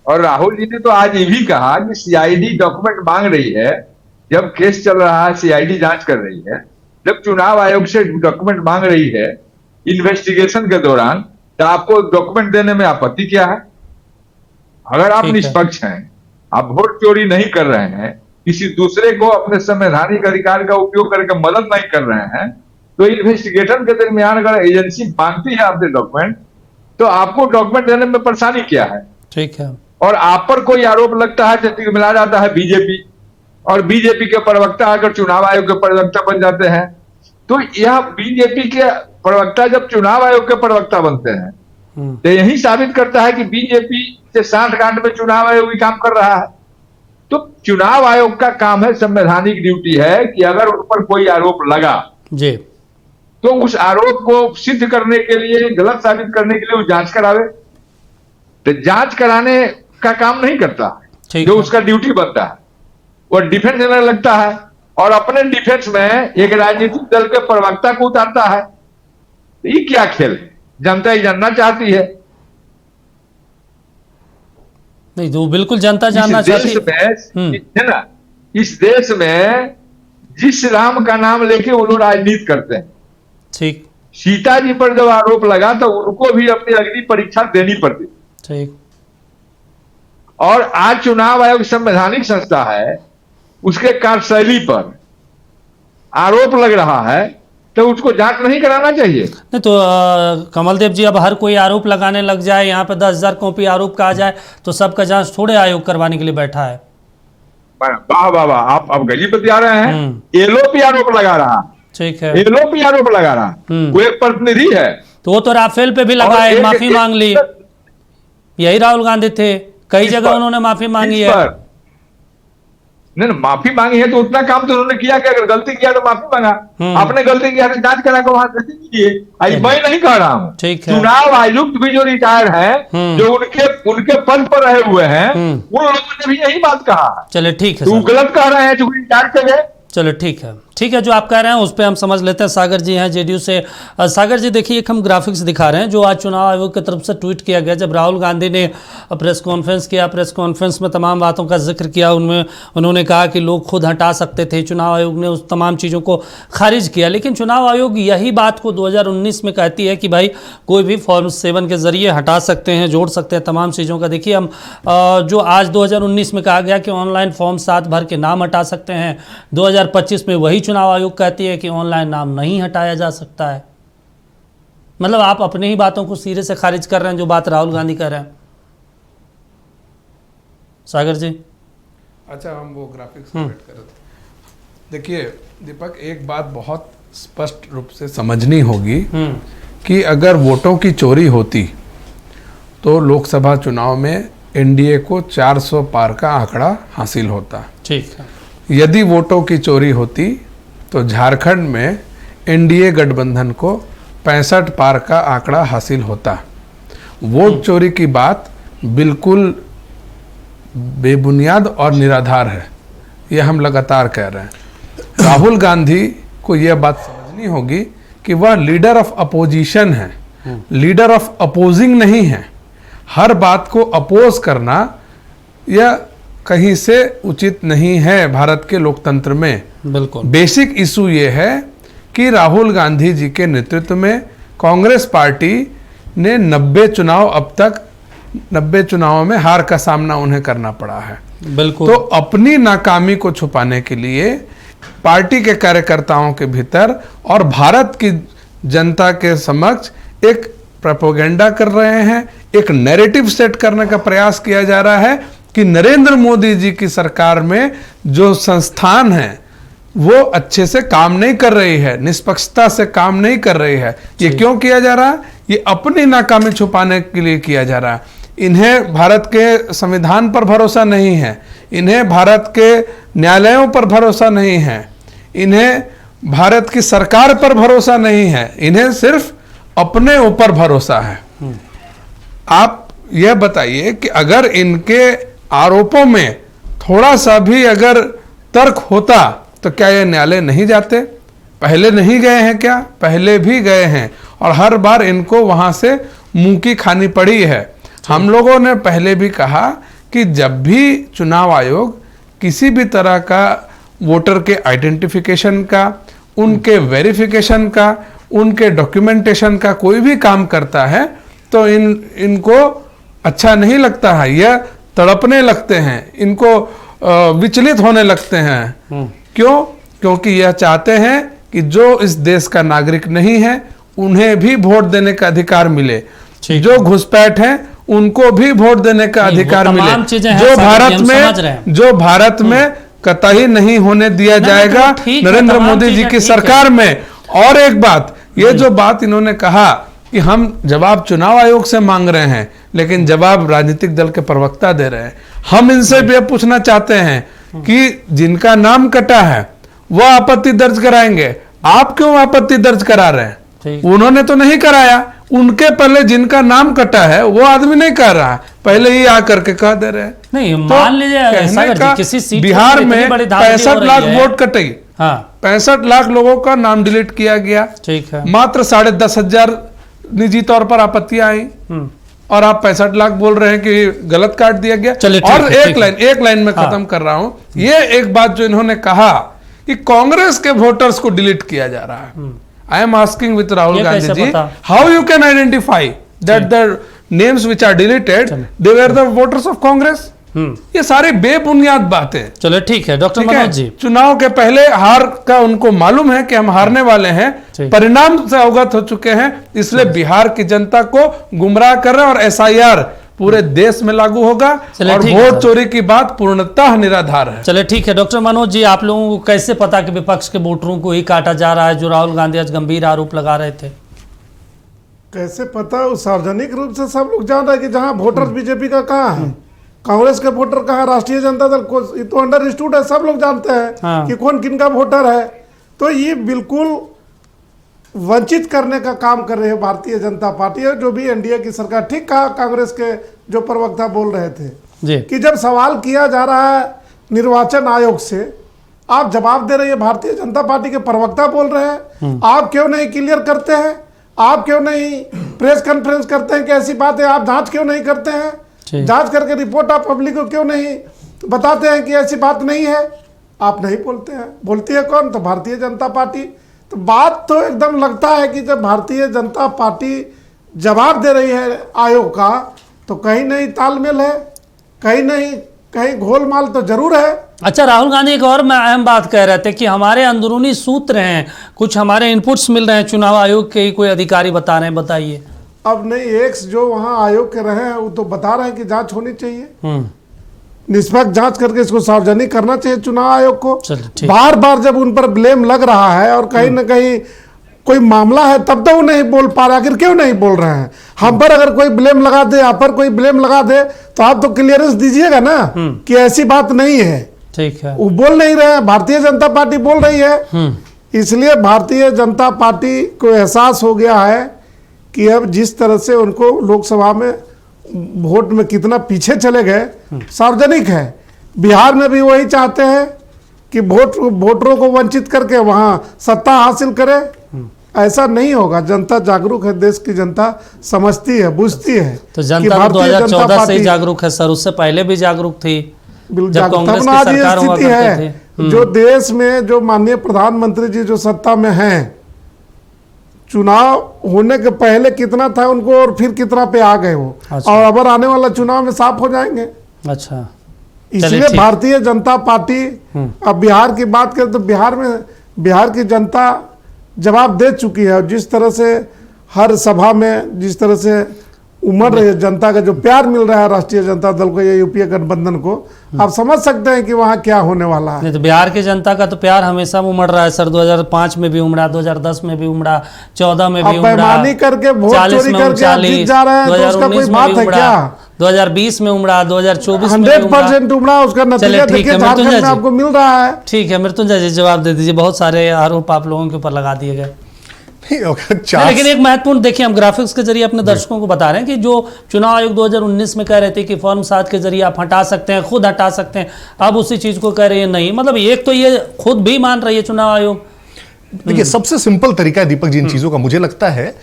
और राहुल जी ने तो आज ये भी कहा कि सीआईडी डॉक्यूमेंट मांग रही है, जब केस चल रहा है सीआईडी जांच कर रही है, जब चुनाव आयोग से डॉक्यूमेंट मांग रही है इन्वेस्टिगेशन के दौरान, तो आपको डॉक्यूमेंट देने में आपत्ति क्या है? अगर आप निष्पक्ष हैं, आप वोट चोरी नहीं कर रहे हैं, किसी दूसरे को अपने संवैधानिक अधिकार का उपयोग करके मदद नहीं कर रहे हैं, तो इन्वेस्टिगेशन के दरमियान अगर एजेंसी मांगती है आपसे डॉक्यूमेंट, तो आपको डॉक्यूमेंट देने में परेशानी क्या है? ठीक है। और आप पर कोई आरोप लगता है, जैसे मिला जाता है बीजेपी, और बीजेपी के प्रवक्ता अगर चुनाव आयोग के प्रवक्ता बन जाते हैं, तो यह बीजेपी के प्रवक्ता जब चुनाव आयोग के प्रवक्ता बनते हैं तो यही साबित करता है कि बीजेपी से सांठगांठ में चुनाव आयोग भी काम कर रहा है। तो चुनाव आयोग का काम है, संवैधानिक ड्यूटी है कि अगर उन पर कोई आरोप लगा जी, तो उस आरोप को सिद्ध करने के लिए, गलत साबित करने के लिए वो जांच करावे। तो जांच कराने का काम नहीं करता, जो उसका ड्यूटी बनता है वो डिफेंस लेने लगता है, और अपने डिफेंस में एक राजनीतिक दल के प्रवक्ता को उतारता है। तो ये क्या खेल है? जनता ये जानना चाहती है। नहीं तो बिल्कुल जनता जानना चाहती है ना। इस देश में जिस राम का नाम लेके वो लोग राजनीति करते हैं, ठीक, सीता जी पर जब आरोप लगा तो उनको भी अपनी अग्नि परीक्षा देनी पड़ती। ठीक। और आज चुनाव आयोग संवैधानिक संस्था है, उसके कार्यशैली पर आरोप लग रहा है, तो उसको जांच नहीं कराना चाहिए? नहीं तो कमलदेव जी, अब हर कोई आरोप लगाने लग जाए, यहाँ पे 10,000 कॉपी आरोप कहा जाए तो सबका जांच थोड़े आयोग करवाने के लिए बैठा है। वाह वाह वाह, आप गली पर जा रहे हैं। एलओपी आरोप लगा रहा, ठीक है, एलओपी आरोप लगा रहा, वो एक प्रतिनिधि है। तो वो तो राफेल पे भी लगाए, माफी मांग ली, यही राहुल गांधी थे, कई जगह उन्होंने माफी मांगी है। नहीं, माफी मांगी है तो उतना काम तो उन्होंने किया कि अगर गलती किया तो माफी मांगा, आपने गलती किया तो जांच करा को वहां कीजिए। मैं नहीं कह रहा हूँ, चुनाव आयुक्त भी जो रिटायर है, जो उनके पद पर रहे हुए हैं, उन लोगों ने भी यही बात कहा। चले ठीक है, तो गलत कह रहे हैं जो रिटायर कर गए। चलो ठीक है, ठीक है, जो आप कह रहे हैं उस पर हम समझ लेते हैं। सागर जी हैं जेडीयू से। सागर जी देखिए, एक हम ग्राफिक्स दिखा रहे हैं जो आज चुनाव आयोग की तरफ से ट्वीट किया गया। जब राहुल गांधी ने प्रेस कॉन्फ्रेंस किया, प्रेस कॉन्फ्रेंस में तमाम बातों का जिक्र किया, उनमें उन्होंने कहा कि लोग खुद हटा सकते थे, चुनाव आयोग ने उस तमाम चीज़ों को खारिज किया। लेकिन चुनाव आयोग यही बात को 2019 में कहती है कि भाई कोई भी फॉर्म 7 के जरिए हटा सकते हैं, जोड़ सकते हैं तमाम चीज़ों का। देखिए हम जो आज 2019 में कहा गया कि ऑनलाइन फॉर्म 7 भर के नाम हटा सकते हैं, 2025 में वही चुनाव आयोग कहती है कि ऑनलाइन नाम नहीं हटाया जा सकता है। मतलब आप अपनी ही बातों को सिरे से खारिज कर रहे हैं जो बात राहुल गांधी कर रहे हैं। सागर जी, अच्छा, हम वो ग्राफिक्स वेट कर रहे थे। देखिए दीपक, एक बात बहुत स्पष्ट रूप से समझनी होगी कि अगर वोटों की चोरी होती तो लोकसभा चुनाव में एनडीए को 400 पार का आंकड़ा हासिल होता। ठीक है। यदि वोटों की चोरी होती तो झारखंड में एनडीए गठबंधन को 65 पार का आंकड़ा हासिल होता। वोट चोरी की बात बिल्कुल बेबुनियाद और निराधार है, यह हम लगातार कह रहे हैं। राहुल गांधी को यह बात समझनी होगी कि वह लीडर ऑफ अपोजिशन है, लीडर ऑफ अपोजिंग नहीं है। हर बात को अपोज करना यह कहीं से उचित नहीं है भारत के लोकतंत्र में। बिल्कुल। बेसिक इशू ये है कि राहुल गांधी जी के नेतृत्व में कांग्रेस पार्टी ने 90 चुनाव, अब तक 90 चुनावों में हार का सामना उन्हें करना पड़ा है। बिल्कुल। तो अपनी नाकामी को छुपाने के लिए पार्टी के कार्यकर्ताओं के भीतर और भारत की जनता के समक्ष एक प्रोपेगेंडा कर रहे हैं, एक नैरेटिव सेट करने का प्रयास किया जा रहा है कि नरेंद्र मोदी जी की सरकार में जो संस्थान है वो अच्छे से काम नहीं कर रही है, निष्पक्षता से काम नहीं कर रही है। ये क्यों किया जा रहा है? ये अपनी नाकामी छुपाने के लिए किया जा रहा है। इन्हें भारत के संविधान पर भरोसा नहीं है, इन्हें भारत के न्यायालयों पर भरोसा नहीं है, इन्हें भारत की सरकार पर भरोसा नहीं है, इन्हें सिर्फ अपने ऊपर भरोसा है। आप यह बताइए कि अगर इनके आरोपों में थोड़ा सा भी अगर तर्क होता तो क्या ये न्यायालय नहीं जाते? पहले नहीं गए हैं क्या? पहले भी गए हैं और हर बार इनको वहां से मुंह की खानी पड़ी है। हम लोगों ने पहले भी कहा कि जब भी चुनाव आयोग किसी भी तरह का वोटर के आइडेंटिफिकेशन का, उनके वेरिफिकेशन का, उनके डॉक्यूमेंटेशन का कोई भी काम करता है तो इनको अच्छा नहीं लगता है, यह तड़पने लगते हैं, इनको विचलित होने लगते हैं। क्यों? क्योंकि यह चाहते हैं कि जो इस देश का नागरिक नहीं है उन्हें भी वोट देने का अधिकार मिले, जो घुसपैठ हैं उनको भी वोट देने का अधिकार मिले, जो भारत में कतई नहीं होने दिया जाएगा नरेंद्र मोदी जी की सरकार में। और एक बात, ये जो बात इन्होंने कहा कि हम जवाब चुनाव आयोग से मांग रहे हैं लेकिन जवाब राजनीतिक दल के प्रवक्ता दे रहे हैं, हम इनसे भी पूछना चाहते हैं कि जिनका नाम कटा है वो आपत्ति दर्ज कराएंगे, आप क्यों आपत्ति दर्ज करा रहे हैं? उन्होंने तो नहीं कराया, उनके पहले जिनका नाम कटा है वो आदमी नहीं कर रहा है, पहले ही आकर के कह दे रहे हैं। नहीं, मान लीजिए किसी सीट बिहार में 65 लाख वोट कटे, हाँ 65 लाख लोगों का नाम डिलीट किया गया, ठीक है, मात्र 10,500 निजी तौर पर आपत्तियां आई और आप 65 लाख बोल रहे हैं कि गलत काट दिया गया। और एक लाइन में खत्म कर रहा हूं, ये एक बात जो इन्होंने कहा कि कांग्रेस के वोटर्स को डिलीट किया जा रहा है। I am asking with Rahul Gandhi ji, how you can identify that the names which are deleted they were the voters of Congress? ये सारी बेबुनियाद बातें। चलो ठीक है डॉक्टर मनोज जी, चुनाव के पहले हार का उनको मालूम है कि हम हारने वाले हैं, परिणाम से अवगत हो चुके हैं, इसलिए बिहार की जनता को गुमराह कर रहे हैं और एसआईआर पूरे देश में लागू होगा और वोट चोरी की बात पूर्णतः निराधार है। चले ठीक है डॉक्टर मनोज जी, आप लोगों को कैसे पता कि विपक्ष के वोटरों को ही काटा जा रहा है जो राहुल गांधी आज गंभीर आरोप लगा रहे थे? कैसे पता? सार्वजनिक रूप से सब लोग जान रहे हैं कि जहां वोटर बीजेपी का कहाँ है, कांग्रेस के वोटर कहाँ, राष्ट्रीय जनता दल को, ये तो अंडरस्टूड है, सब लोग जानते हैं कि कौन किन का वोटर है। तो ये बिल्कुल वंचित करने का काम कर रही है भारतीय जनता पार्टी है, जो भी एनडीए की सरकार। ठीक कहा कांग्रेस के जो प्रवक्ता बोल रहे थे कि जब सवाल किया जा रहा है निर्वाचन आयोग से, आप जवाब दे रही है, भारतीय जनता पार्टी के प्रवक्ता बोल रहे हैं, आप क्यों नहीं क्लियर करते हैं? आप क्यों नहीं प्रेस कॉन्फ्रेंस करते हैं कि ऐसी बात है? आप जांच क्यों नहीं करते हैं? जांच करके रिपोर्ट आप पब्लिक को क्यों नहीं बताते हैं कि ऐसी बात नहीं है? आप नहीं बोलते हैं। बोलती है कौन? तो भारतीय जनता पार्टी। तो बात तो एकदम लगता है कि जब भारतीय जनता पार्टी जवाब दे रही है आयोग का तो कहीं नहीं तालमेल है, कहीं नहीं कहीं घोलमाल तो जरूर है। अच्छा, राहुल गांधी एक और अहम बात कह रहे थे कि हमारे अंदरूनी सूत्र हैं, कुछ हमारे इनपुट्स मिल रहे हैं, चुनाव आयोग के कोई अधिकारी बता रहे हैं, बताइए। अब नहीं, एक्स जो वहां आयोग के रहे हैं वो तो बता रहे हैं कि जांच होनी चाहिए, निष्पक्ष जांच करके इसको सार्वजनिक करना चाहिए चुनाव आयोग को। बार बार जब उन पर ब्लेम लग रहा है और कहीं ना कहीं कोई मामला है तब तो वो नहीं बोल पा रहे, आखिर क्यों नहीं बोल रहे हैं? हम पर अगर कोई ब्लेम लगा दे, आप पर कोई ब्लेम लगा दे तो आप तो क्लियरेंस दीजिएगा ना कि ऐसी बात नहीं है। ठीक है, वो बोल नहीं रहे हैं, भारतीय जनता पार्टी बोल रही है। इसलिए भारतीय जनता पार्टी को एहसास हो गया है कि अब जिस तरह से उनको लोकसभा में वोट में कितना पीछे चले गए, सार्वजनिक है। बिहार में भी वही चाहते हैं कि वोटरों को वंचित करके वहां सत्ता हासिल करे। ऐसा नहीं होगा। जनता जागरूक है, देश की जनता समझती है, बुझती है। तो जनता 2014 से ही जागरूक है सर, उससे पहले भी जागरूक थी जब कांग्रेस की सरकार हुआ करती थी। जो देश में जो माननीय प्रधानमंत्री जी जो सत्ता में हैं, चुनाव होने के पहले कितना था उनको और फिर कितना पे आ गए वो। अच्छा। और अब आने वाला चुनाव में साफ हो जाएंगे। अच्छा, इसलिए भारतीय जनता पार्टी, अब बिहार की बात करें तो बिहार में बिहार की जनता जवाब दे चुकी है। जिस तरह से हर सभा में जिस तरह से उमड़ रही है जनता का, जो प्यार मिल रहा है राष्ट्रीय जनता दल को या यूपीए गठबंधन को, आप समझ सकते हैं कि वहाँ क्या होने वाला है। नहीं तो बिहार की जनता का तो प्यार हमेशा उमड़ रहा है सर। 2005 में भी उमड़ा, 2010 में भी उमड़ा, 14 में भी अब उमड़ा, बेईमानी करके वोट 40 चोरी में करके आप जीत जा रहे हैं, तो उसका कोई बात है क्या? 2020 में उमड़ा, 2024 में 100% उमड़ा, उसका नतीजा देखिए झारखंड में आपको मिल रहा है। ठीक है मृत्युंजय जी जवाब दे दीजिए। बहुत सारे आरोप आप लोगों के ऊपर लगा दिए गए। लेकिन एक महत्वपूर्ण देखिए, हम ग्राफिक्स के जरिए अपने दर्शकों को बता रहे हैं कि जो चुनाव आयोग 2019 में कह रहे थे कि फॉर्म 7 के जरिए आप हटा सकते हैं, खुद हटा सकते हैं, अब उसी चीज को कह रहे हैं नहीं। मतलब एक तो ये खुद भी मान रही है चुनाव आयोग। देखिए सबसे सिंपल तरीका है दीपक जी इन चीजों का, मुझे लगता है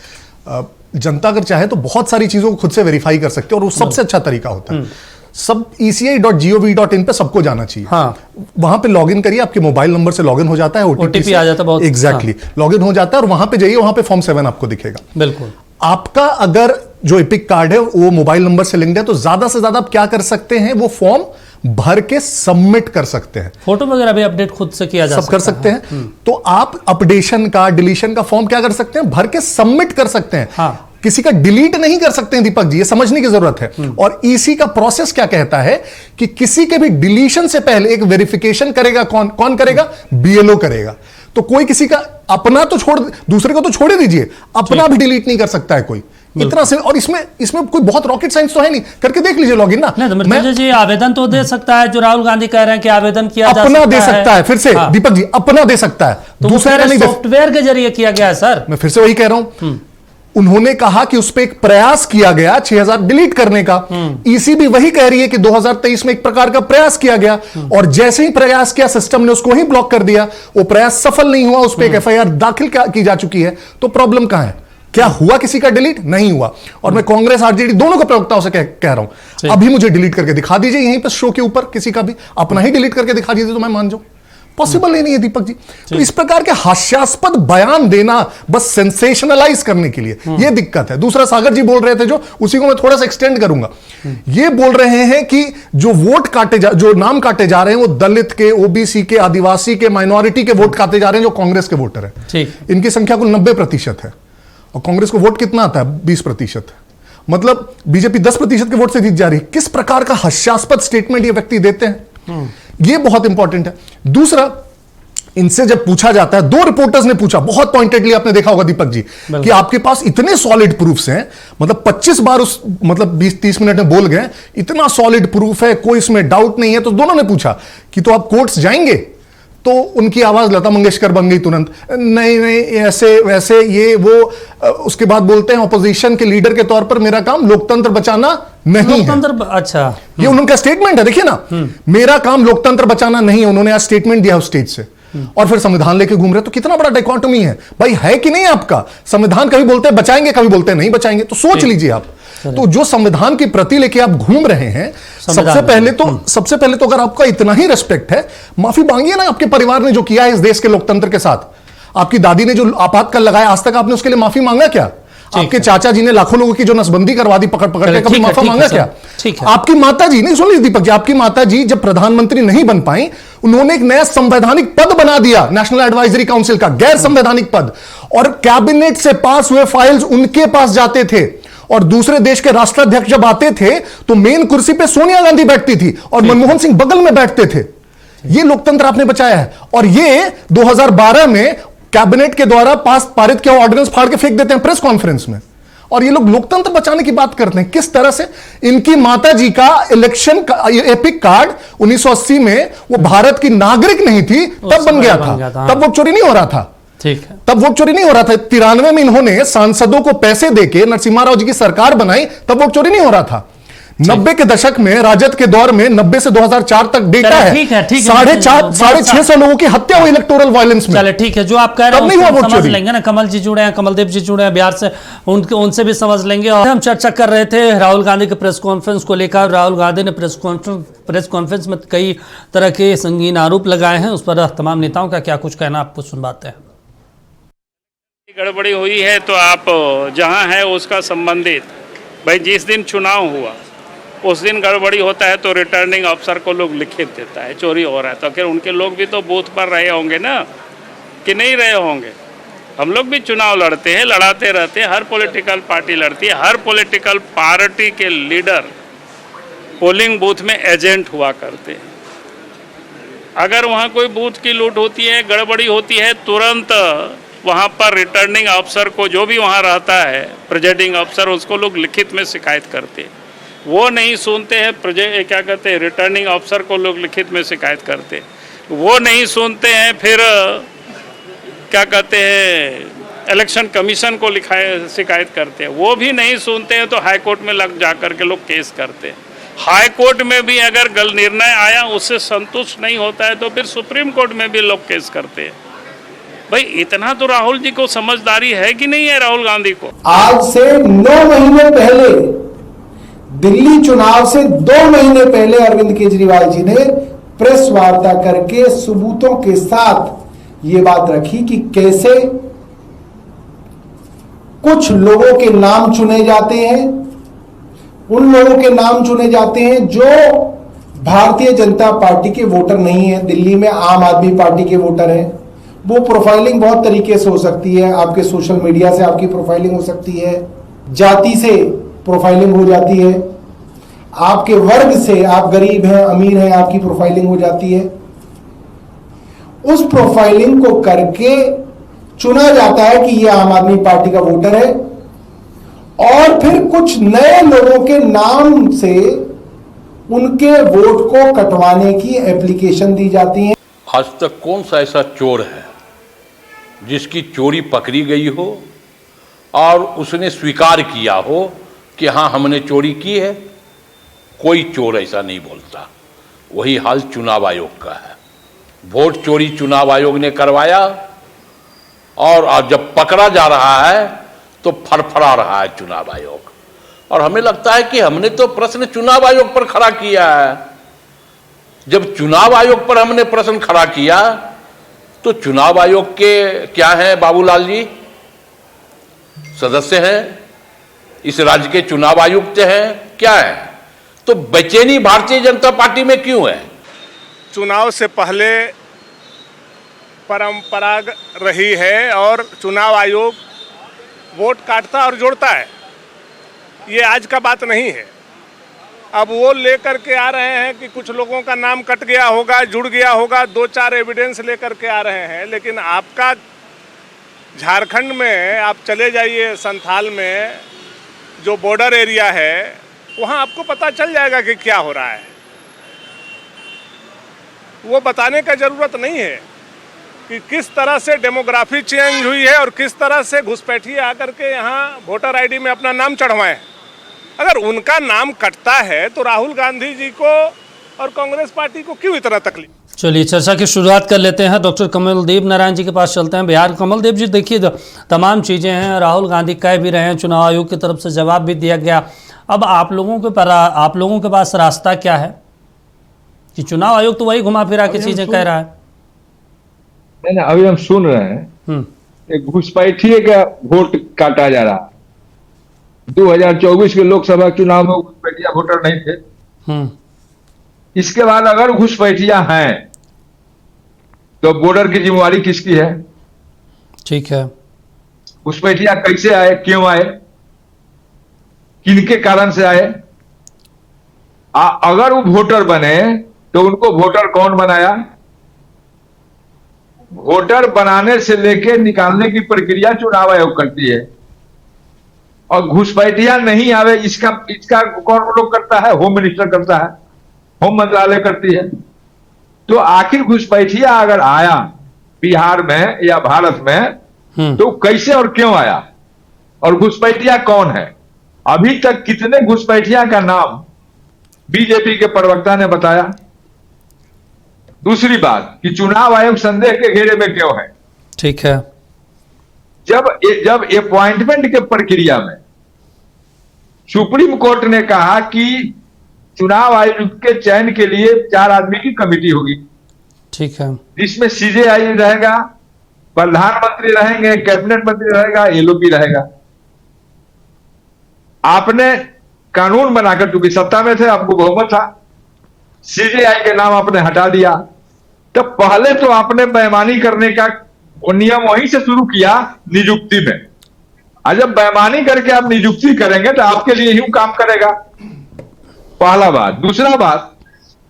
जनता अगर चाहे तो बहुत सारी चीजों को खुद से वेरीफाई कर सकते हैं, और वो सबसे अच्छा तरीका होता है। सब ECI.gov.in पे सबको जाना चाहिए। हाँ। वहां पे लॉगिन करिए, आपके मोबाइल नंबर से लॉगिन हो जाता है, ओटीपी आ जाता है बहुत। एग्जैक्टली लॉगिन हो जाता है, और वहां पे जाइए, वहां पे फॉर्म 7 आपको दिखेगा। बिल्कुल। आपका अगर जो एपिक कार्ड है वो मोबाइल नंबर से लिंक्ड है, तो ज्यादा से ज्यादा आप क्या कर सकते हैं, वो फॉर्म भर के सबमिट कर सकते हैं। फोटो वगैरह भी अपडेट खुद से किया जा सकता है। सब कर सकते हैं। तो आप अपडेशन का, डिलीशन का फॉर्म क्या कर सकते हैं, भर के सबमिट कर सकते हैं। हाँ। किसी का डिलीट नहीं कर सकते हैं दीपक जी, ये समझने की जरूरत है। और ईसी का प्रोसेस क्या कहता है कि किसी के भी डिलीशन से पहले एक वेरिफिकेशन करेगा। कौन करेगा? BLO करेगा। तो कोई किसी का अपना तो छोड़, दूसरे को तो छोड़ दीजिए, अपना भी डिलीट नहीं कर सकता है कोई। इतना से, और इसमें कोई बहुत रॉकेट साइंस तो है नहीं, करके देख लीजिए लॉगिन ना। नहीं तो मृत्युंजय जी आवेदन तो दे सकता है, जो राहुल गांधी कह रहे हैं कि आवेदन किया जा सकता है। अपना दे सकता है, फिर से दीपक जी अपना दे सकता है, तो दूसरे का नहीं। सॉफ्टवेयर के जरिए किया गया है सर। मैं फिर से वही कह रहा हूं, उन्होंने कहा कि उस पर एक प्रयास किया गया 6000 डिलीट करने का। ईसी भी वही कह रही है कि 2023 में एक प्रकार का प्रयास किया गया, और जैसे ही प्रयास किया सिस्टम ने उसको ही ब्लॉक कर दिया। वो प्रयास सफल नहीं हुआ, उस पर एक FIR दाखिल की जा चुकी है। तो प्रॉब्लम कहां है? क्या हुआ किसी का डिलीट? नहीं हुआ। और मैं कांग्रेस RJD दोनों के प्रवक्ताओं से कह रहा हूं, अभी मुझे डिलीट करके दिखा दीजिए यहीं पर शो के ऊपर, किसी का भी अपना ही डिलीट करके दिखा दीजिए तो मैं मान जाऊं। पॉसिबल ही नहीं है दीपक जी। तो इस प्रकार के हास्यास्पद बयान देना बस सेंसेशनलाइज करने के लिए, यह दिक्कत है। दूसरा सागर जी बोल रहे थे, जो उसी को मैं थोड़ा सा एक्सटेंड करूंगा, ये बोल रहे हैं कि जो वोट जो नाम काटे जा रहे हैं वो दलित के, OBC के, आदिवासी के, माइनॉरिटी के वोट काटे जा रहे हैं, जो कांग्रेस के वोटर है। ठीक। इनकी संख्या कुल 90% है, और कांग्रेस को वोट कितना आता है? 20%। मतलब बीजेपी 10% के वोट से जीत जा रही है। किस प्रकार का हास्यास्पद स्टेटमेंट ये व्यक्ति देते हैं, ये बहुत इंपॉर्टेंट है। दूसरा, इनसे जब पूछा जाता है, 2 रिपोर्टर्स ने पूछा बहुत पॉइंटेडली, आपने देखा होगा दीपक जी, कि आपके पास इतने सॉलिड प्रूफ्स हैं, मतलब 25 बार उस मतलब 20-30 मिनट में बोल गए, इतना सॉलिड प्रूफ है, कोई इसमें डाउट नहीं है। तो दोनों ने पूछा कि तो आप कोर्ट्स जाएंगे? तो उनकी आवाज लता मंगेशकर बन गई तुरंत, नहीं ऐसे वैसे ये वो। उसके बाद बोलते हैं ऑपोजिशन के लीडर के तौर पर मेरा काम लोकतंत्र बचाना नहीं है। अच्छा, ये उनका स्टेटमेंट है, देखिए ना, मेरा काम लोकतंत्र बचाना नहीं है, उन्होंने आज स्टेटमेंट दिया स्टेज से। और फिर संविधान लेके घूम रहे, तो कितना बड़ा डाइकोटोमी है भाई, है कि नहीं आपका? संविधान कभी बोलते हैं बचाएंगे, कभी बोलते हैं नहीं बचाएंगे। तो सोच लीजिए आप, तो जो संविधान की प्रति लेके आप घूम रहे हैं, सबसे पहले तो अगर आपका इतना ही रिस्पेक्ट है, माफी मांगिए ना आपके परिवार ने जो किया है इस देश के लोकतंत्र के साथ। आपकी दादी ने जो आपातकाल लगाया, आज तक आपने उसके लिए माफी मांगा क्या? आपके चाचा जी ने लाखों लोगों की जो नसबंदी करवा दी पकड़ के, कभी माफी मांगा क्या? आपकी माता जी नहीं, सुन लीजिए दीपक जी, आपकी माता जी जब प्रधानमंत्री नहीं बन पाई, उन्होंने एक नया संवैधानिक पद बना दिया, नेशनल एडवाइजरी काउंसिल का, गैर संवैधानिक पद, और कैबिनेट से पास हुए फाइल्स उनके पास जाते थे। और दूसरे देश के राष्ट्राध्यक्ष जब आते थे तो मेन कुर्सी पे सोनिया गांधी बैठती थी और मनमोहन सिंह बगल में बैठते थे। ये लोकतंत्र आपने बचाया है। और ये 2012 में कैबिनेट के द्वारा पारित किया ऑर्डिनेंस फाड़ के फेंक देते हैं प्रेस कॉन्फ्रेंस में, और ये लोग लोकतंत्र बचाने की बात करते हैं। किस तरह से? इनकी माता जी का इलेक्शन का एपिक कार्ड 1980 में, वो भारत की नागरिक नहीं थी तब बन गया था, तब वोट चोरी नहीं हो रहा था। ठीक है, तब वोट चोरी नहीं हो रहा था। 93 में इन्होंने सांसदों को पैसे देके नरसिम्हा राव जी की सरकार बनाई, तब वोट चोरी नहीं हो रहा था। 90 के दशक में राजद के दौर में 90 से 2004 तक डेटा है, 650 लोगों की हत्या हुई इलेक्टोरल वायलेंस में। चले ठीक है, जो आप कह रहे हैं समझ लेंगे ना। कमल जी जुड़े हैं, कमलदेव जी जुड़े हैं बिहार से, उनसे भी समझ लेंगे। और हम चर्चा कर रहे थे राहुल गांधी के प्रेस कॉन्फ्रेंस को लेकर। राहुल गांधी ने प्रेस कॉन्फ्रेंस में कई तरह के संगीन आरोप लगाए हैं, उस पर तमाम नेताओं का क्या कुछ कहना आपको सुनवाते हैं। गड़बड़ी हुई है तो आप जहां है उसका संबंधित, भाई जिस दिन चुनाव हुआ उस दिन गड़बड़ी होता है तो रिटर्निंग अफसर को लोग लिखित देता है चोरी हो रहा है, तो आखिर उनके लोग भी तो बूथ पर रहे होंगे ना, कि नहीं रहे होंगे। हम लोग भी चुनाव लड़ते हैं, लड़ाते रहते हैं, हर पॉलिटिकल पार्टी लड़ती है, हर पॉलिटिकल पार्टी के लीडर पोलिंग बूथ में एजेंट हुआ करते हैं। अगर वहाँ कोई बूथ की लूट होती है, गड़बड़ी होती है, तुरंत वहाँ पर रिटर्निंग अफसर को, जो भी वहाँ रहता है प्रेजाइडिंग अफसर, उसको लोग लिखित में शिकायत करते हैं। वो नहीं सुनते हैं, क्या कहते हैं, रिटर्निंग अफसर को लोग लिखित में शिकायत करते हैं। वो नहीं सुनते हैं, फिर क्या कहते हैं, इलेक्शन कमीशन को शिकायत करते हैं। वो भी नहीं सुनते हैं तो हाई कोर्ट में लग जा कर के लोग केस करते हैं। हाई कोर्ट में भी अगर गलत निर्णय आया, उससे संतुष्ट नहीं होता है तो फिर सुप्रीम कोर्ट में भी लोग केस करते हैं। भाई इतना तो राहुल जी को समझदारी है कि नहीं है, राहुल गांधी को? आज से 9 महीने पहले, दिल्ली चुनाव से 2 महीने पहले अरविंद केजरीवाल जी ने प्रेस वार्ता करके सबूतों के साथ ये बात रखी कि कैसे कुछ लोगों के नाम चुने जाते हैं, उन लोगों के नाम चुने जाते हैं जो भारतीय जनता पार्टी के वोटर नहीं है, दिल्ली में आम आदमी पार्टी के वोटर हैं। वो प्रोफाइलिंग बहुत तरीके से हो सकती है, आपके सोशल मीडिया से आपकी प्रोफाइलिंग हो सकती है, जाति से प्रोफाइलिंग हो जाती है, आपके वर्ग से, आप गरीब हैं अमीर हैं, आपकी प्रोफाइलिंग हो जाती है। उस प्रोफाइलिंग को करके चुना जाता है कि यह आम आदमी पार्टी का वोटर है, और फिर कुछ नए लोगों के नाम से उनके वोट को कटवाने की एप्लीकेशन दी जाती है। आज तक कौन सा ऐसा चोर है जिसकी चोरी पकड़ी गई हो और उसने स्वीकार किया हो कि हाँ हमने चोरी की है? कोई चोर ऐसा नहीं बोलता। वही हाल चुनाव आयोग का है। वोट चोरी चुनाव आयोग ने करवाया और जब पकड़ा जा रहा है तो फरफरा रहा है चुनाव आयोग। और हमें लगता है कि हमने तो प्रश्न चुनाव आयोग पर खड़ा किया है। जब चुनाव आयोग पर हमने प्रश्न खड़ा किया तो चुनाव आयोग के क्या हैं बाबूलाल जी? सदस्य हैं, इस राज्य के चुनाव आयुक्त हैं, क्या है? तो बेचैनी भारतीय जनता पार्टी में क्यों है? चुनाव से पहले परंपरा रही है और चुनाव आयोग वोट काटता और जोड़ता है, ये आज का बात नहीं है। अब वो लेकर के आ रहे हैं कि कुछ लोगों का नाम कट गया होगा, जुड़ गया होगा, 2-4 एविडेंस लेकर के आ रहे हैं। लेकिन आपका झारखंड में आप चले जाइए, संथाल में जो बॉर्डर एरिया है, वहाँ आपको पता चल जाएगा कि क्या हो रहा है। वो बताने का ज़रूरत नहीं है कि किस तरह से डेमोग्राफी चेंज हुई है और किस तरह से घुसपैठिए आकर के यहाँ वोटर आईडी में अपना नाम चढ़वाएं। अगर उनका नाम कटता है तो राहुल गांधी जी को और कांग्रेस पार्टी को क्यों इतना तकलीफ? चलिए चर्चा की शुरुआत कर लेते हैं। डॉक्टर कमलदेव नारायण जी के पास चलते हैं बिहार। कमलदेव जी, देखिए तमाम चीज़ें हैं, राहुल गांधी कह भी रहे हैं, चुनाव आयोग की तरफ से जवाब भी दिया गया। अब आप लोगों के पास रास्ता क्या है कि चुनाव आयोग तो वही घुमा फिरा के चीज़ें कह रहा है? नहीं, अभी हम सुन रहे हैं एक घुसपैठिए का वोट काटा जा रहा। 2024 के लोकसभा चुनाव में घुसपैठिया वोटर नहीं थे। इसके बाद अगर घुसपैठिया हैं तो बॉर्डर की जिम्मेवारी किसकी है? ठीक है। घुसपैठिया कैसे आए, क्यों आए, किनके कारण से आए? अगर वो वोटर बने तो उनको वोटर कौन बनाया? वोटर बनाने से लेके निकालने की प्रक्रिया चुनाव आयोग करती है। और घुसपैठिया नहीं आवे इसका कौन लोग करता है? होम मिनिस्टर करता है, होम मंत्रालय करती है। तो आखिर घुसपैठिया अगर आया बिहार में या भारत में तो कैसे और क्यों आया, और घुसपैठिया कौन है? अभी तक कितने घुसपैठिया का नाम बीजेपी के प्रवक्ता ने बताया? दूसरी बात कि चुनाव आयोग संदेह के घेरे में क्यों है? ठीक है। जब अपॉइंटमेंट के प्रक्रिया में सुप्रीम कोर्ट ने कहा कि चुनाव आयोग के चयन के लिए 4 आदमी की कमेटी होगी, ठीक है, जिसमें सीजेआई रहेगा, प्रधानमंत्री रहेंगे, कैबिनेट मंत्री रहेगा, एलओपी रहेगा। आपने कानून बनाकर, चूंकि सत्ता में थे, आपको बहुमत था, सीजेआई के नाम आपने हटा दिया। तो पहले तो आपने बेईमानी करने का वो नियम वहीं से शुरू किया नियुक्ति में। और जब बेईमानी करके आप नियुक्ति करेंगे तो आपके लिए ही काम करेगा, पहला बात। दूसरा बात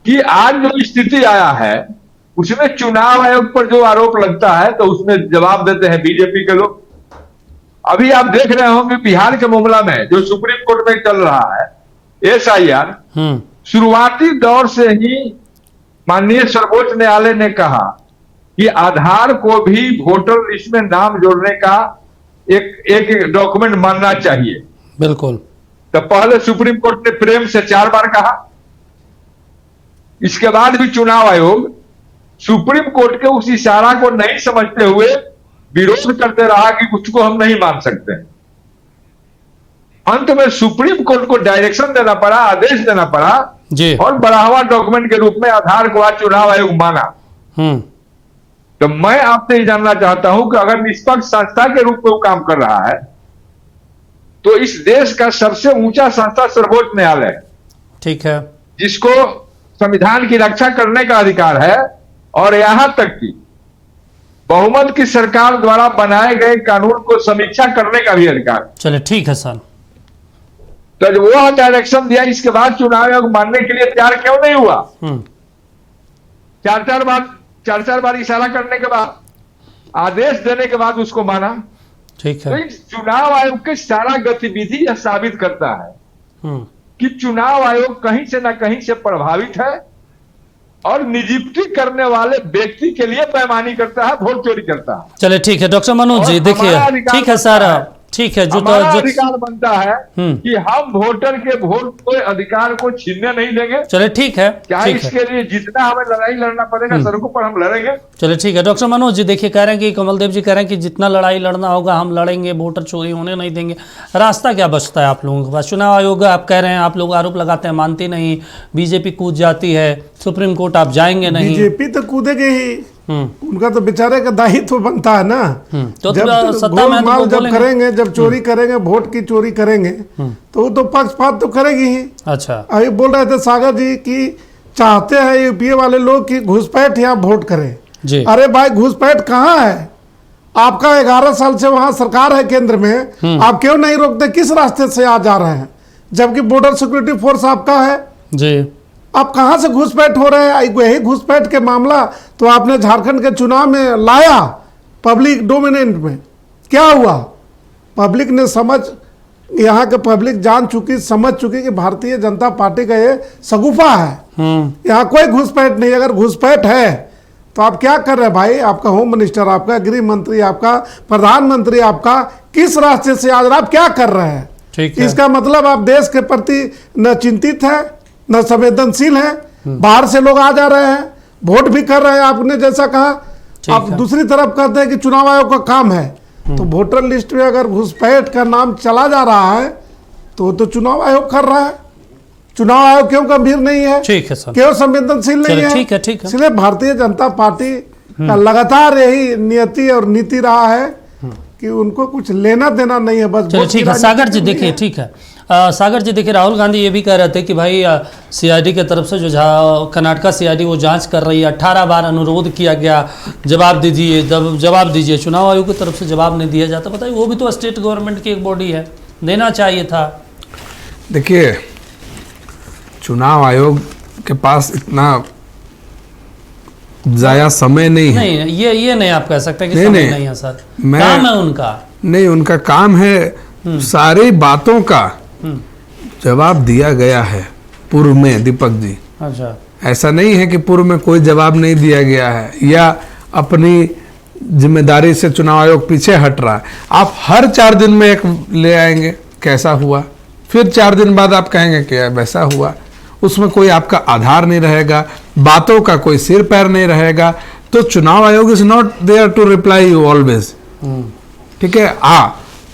कि आज जो स्थिति आया है उसमें चुनाव आयोग पर जो आरोप लगता है तो उसमें जवाब देते हैं बीजेपी के लोग। अभी आप देख रहे होंगे बिहार के मामला में जो सुप्रीम कोर्ट में चल रहा है SIR, शुरुआती दौर से ही माननीय सर्वोच्च न्यायालय ने कहा कि आधार को भी वोटर लिस्ट में नाम जोड़ने का एक डॉक्यूमेंट मानना चाहिए। बिल्कुल। तो पहले सुप्रीम कोर्ट ने प्रेम से 4 बार कहा, इसके बाद भी चुनाव आयोग सुप्रीम कोर्ट के उस इशारा को नहीं समझते हुए विरोध करते रहा कि उसको हम नहीं मान सकते। अंत में सुप्रीम कोर्ट को डायरेक्शन देना पड़ा, आदेश देना पड़ा जी, और बढ़ावा डॉक्यूमेंट के रूप में आधार को आज चुनाव आयोग माना। तो मैं आपसे ये जानना चाहता हूं कि अगर निष्पक्ष संस्था के रूप में वो काम कर रहा है तो इस देश का सबसे ऊंचा संस्था सर्वोच्च न्यायालय है, ठीक है, जिसको संविधान की रक्षा करने का अधिकार है और यहां तक कि बहुमत की सरकार द्वारा बनाए गए कानून को समीक्षा करने का भी अधिकार। चलिए ठीक है सर। तो जो वो डायरेक्शन दिया, इसके बाद चुनाव आयोग मानने के लिए तैयार क्यों नहीं हुआ? 4 बार इशारा करने के बाद, आदेश देने के बाद उसको माना। ठीक है। तो चुनाव आयोग के सारा गतिविधि यह साबित करता है कि चुनाव आयोग कहीं से ना कहीं से प्रभावित है और नियुक्ति करने वाले व्यक्ति के लिए बेईमानी करता है, वोट चोरी करता है। चलिए ठीक है डॉक्टर मनोज जी, देखिए ठीक है सर, ठीक है, जो अधिकार बनता है कि हम वोटर के वोट को अधिकार को छीनने नहीं देंगे। चलिए ठीक है, चाहे इसके लिए जितना हमें लड़ाई लड़ना पड़ेगा सड़कों पर हम लड़ेंगे। चलिए ठीक है। डॉक्टर मनोज जी देखिए, कह रहे हैं कि कमलदेव जी कह रहे हैं कि जितना लड़ाई लड़ना होगा हम लड़ेंगे, वोटर चोरी होने नहीं देंगे। रास्ता क्या बचता है आप लोगों के पास? चुनाव आयोग आप कह रहे हैं, आप लोग आरोप लगाते हैं, मानती नहीं, बीजेपी कूद जाती है, सुप्रीम कोर्ट आप जाएंगे नहीं। बीजेपी तो कूदेगी ही, उनका तो बेचारे का दायित्व बनता है ना। तो जब गोलमाल जब करेंगे, जब चोरी करेंगे, वोट की चोरी करेंगे तो वो तो पक्षपात तो करेगी ही। अच्छा, अभी बोल रहे थे सागर जी कि चाहते हैं यूपीए वाले लोग कि घुसपैठ यहाँ वोट करें जी। अरे भाई घुसपैठ कहाँ है? आपका 11 साल से वहां सरकार है केंद्र में, आप क्यों नहीं रोकते? किस रास्ते से आ जा रहे हैं जबकि बॉर्डर सिक्योरिटी फोर्स आपका है जी। आप कहां से घुसपैठ हो रहे हैं? यही घुसपैठ के मामला तो आपने झारखंड के चुनाव में लाया पब्लिक डोमिनेंट में, क्या हुआ? पब्लिक ने यहाँ के पब्लिक जान चुकी, समझ चुकी कि भारतीय जनता पार्टी का ये सगुफा है। यहाँ कोई घुसपैठ नहीं। अगर घुसपैठ है तो आप क्या कर रहे हैं भाई? आपका होम मिनिस्टर, आपका गृह मंत्री, आपका प्रधानमंत्री, आपका किस रास्ते से आज आप क्या कर रहे हैं? ठीक है। इसका मतलब आप देश के प्रति न चिंतित है, न संवेदनशील है। बाहर से लोग आ जा रहे हैं, वोट भी कर रहे हैं, आपने जैसा कहा। आप दूसरी तरफ कहते हैं कि चुनाव आयोग का काम है, तो वोटर लिस्ट में अगर घुसपैठ का नाम चला जा रहा है तो चुनाव आयोग कर रहा है। चुनाव आयोग क्यों गंभीर नहीं है? ठीक है सर, क्यों संवेदनशील नहीं है? ठीक है, ठीक है। इसलिए भारतीय जनता पार्टी का लगातार यही नियति और नीति रहा है कि उनको कुछ लेना देना नहीं है, बस। चलिए ठीक है। सागर जी देखिए, ठीक है, सागर जी देखिए, राहुल गांधी ये भी कह रहे थे कि भाई सीआईडी के तरफ से जो कर्नाटका सीआईडी वो जांच कर रही है, 18 बार अनुरोध किया गया, जवाब दीजिए, चुनाव आयोग की तरफ से जवाब नहीं दिया जाता। बताइए, वो भी तो स्टेट गवर्नमेंट की एक बॉडी है, देना चाहिए था। देखिए, चुनाव आयोग के पास इतना ज़्यादा समय नहीं है। नहीं, ये नहीं आप कह सकते कि समय नहीं है सर, काम है उनका। नहीं, उनका काम है सारी बातों का जवाब दिया गया है पूर्व में, दीपक जी। अच्छा, ऐसा नहीं है कि पूर्व में कोई जवाब नहीं दिया गया है या अपनी जिम्मेदारी से चुनाव आयोग पीछे हट रहा है। आप हर 4 दिन में एक ले आएंगे, कैसा हुआ, फिर 4 दिन बाद आप कहेंगे कि वैसा हुआ। उसमें कोई आपका आधार नहीं रहेगा, बातों का कोई सिर पैर नहीं रहेगा। तो चुनाव आयोग is not there to reply you always. ठीक है,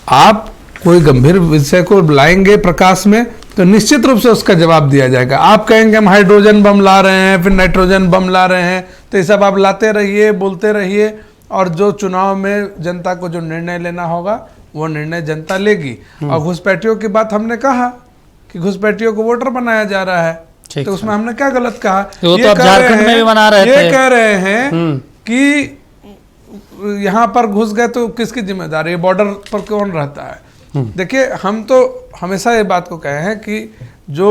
आप कोई गंभीर विषय को लाएंगे प्रकाश में तो निश्चित रूप से उसका जवाब दिया जाएगा। आप कहेंगे हम हाइड्रोजन बम ला रहे हैं, फिर नाइट्रोजन बम ला रहे हैं, तो ये सब आप लाते रहिए, बोलते रहिए, और जो चुनाव में जनता को जो निर्णय लेना होगा वो निर्णय जनता लेगी। और घुसपैठियों की बात हमने कहा कि घुसपैठियों को वोटर बनाया जा रहा है, तो उसमें हमने क्या गलत कहा? वो तो झारखंड में भी बना रहे थे। ये कह रहे हैं कि यहाँ पर घुस गए तो किसकी जिम्मेदारी है, बॉर्डर पर कौन रहता है। देखिए हम तो हमेशा ये बात को कहे हैं कि जो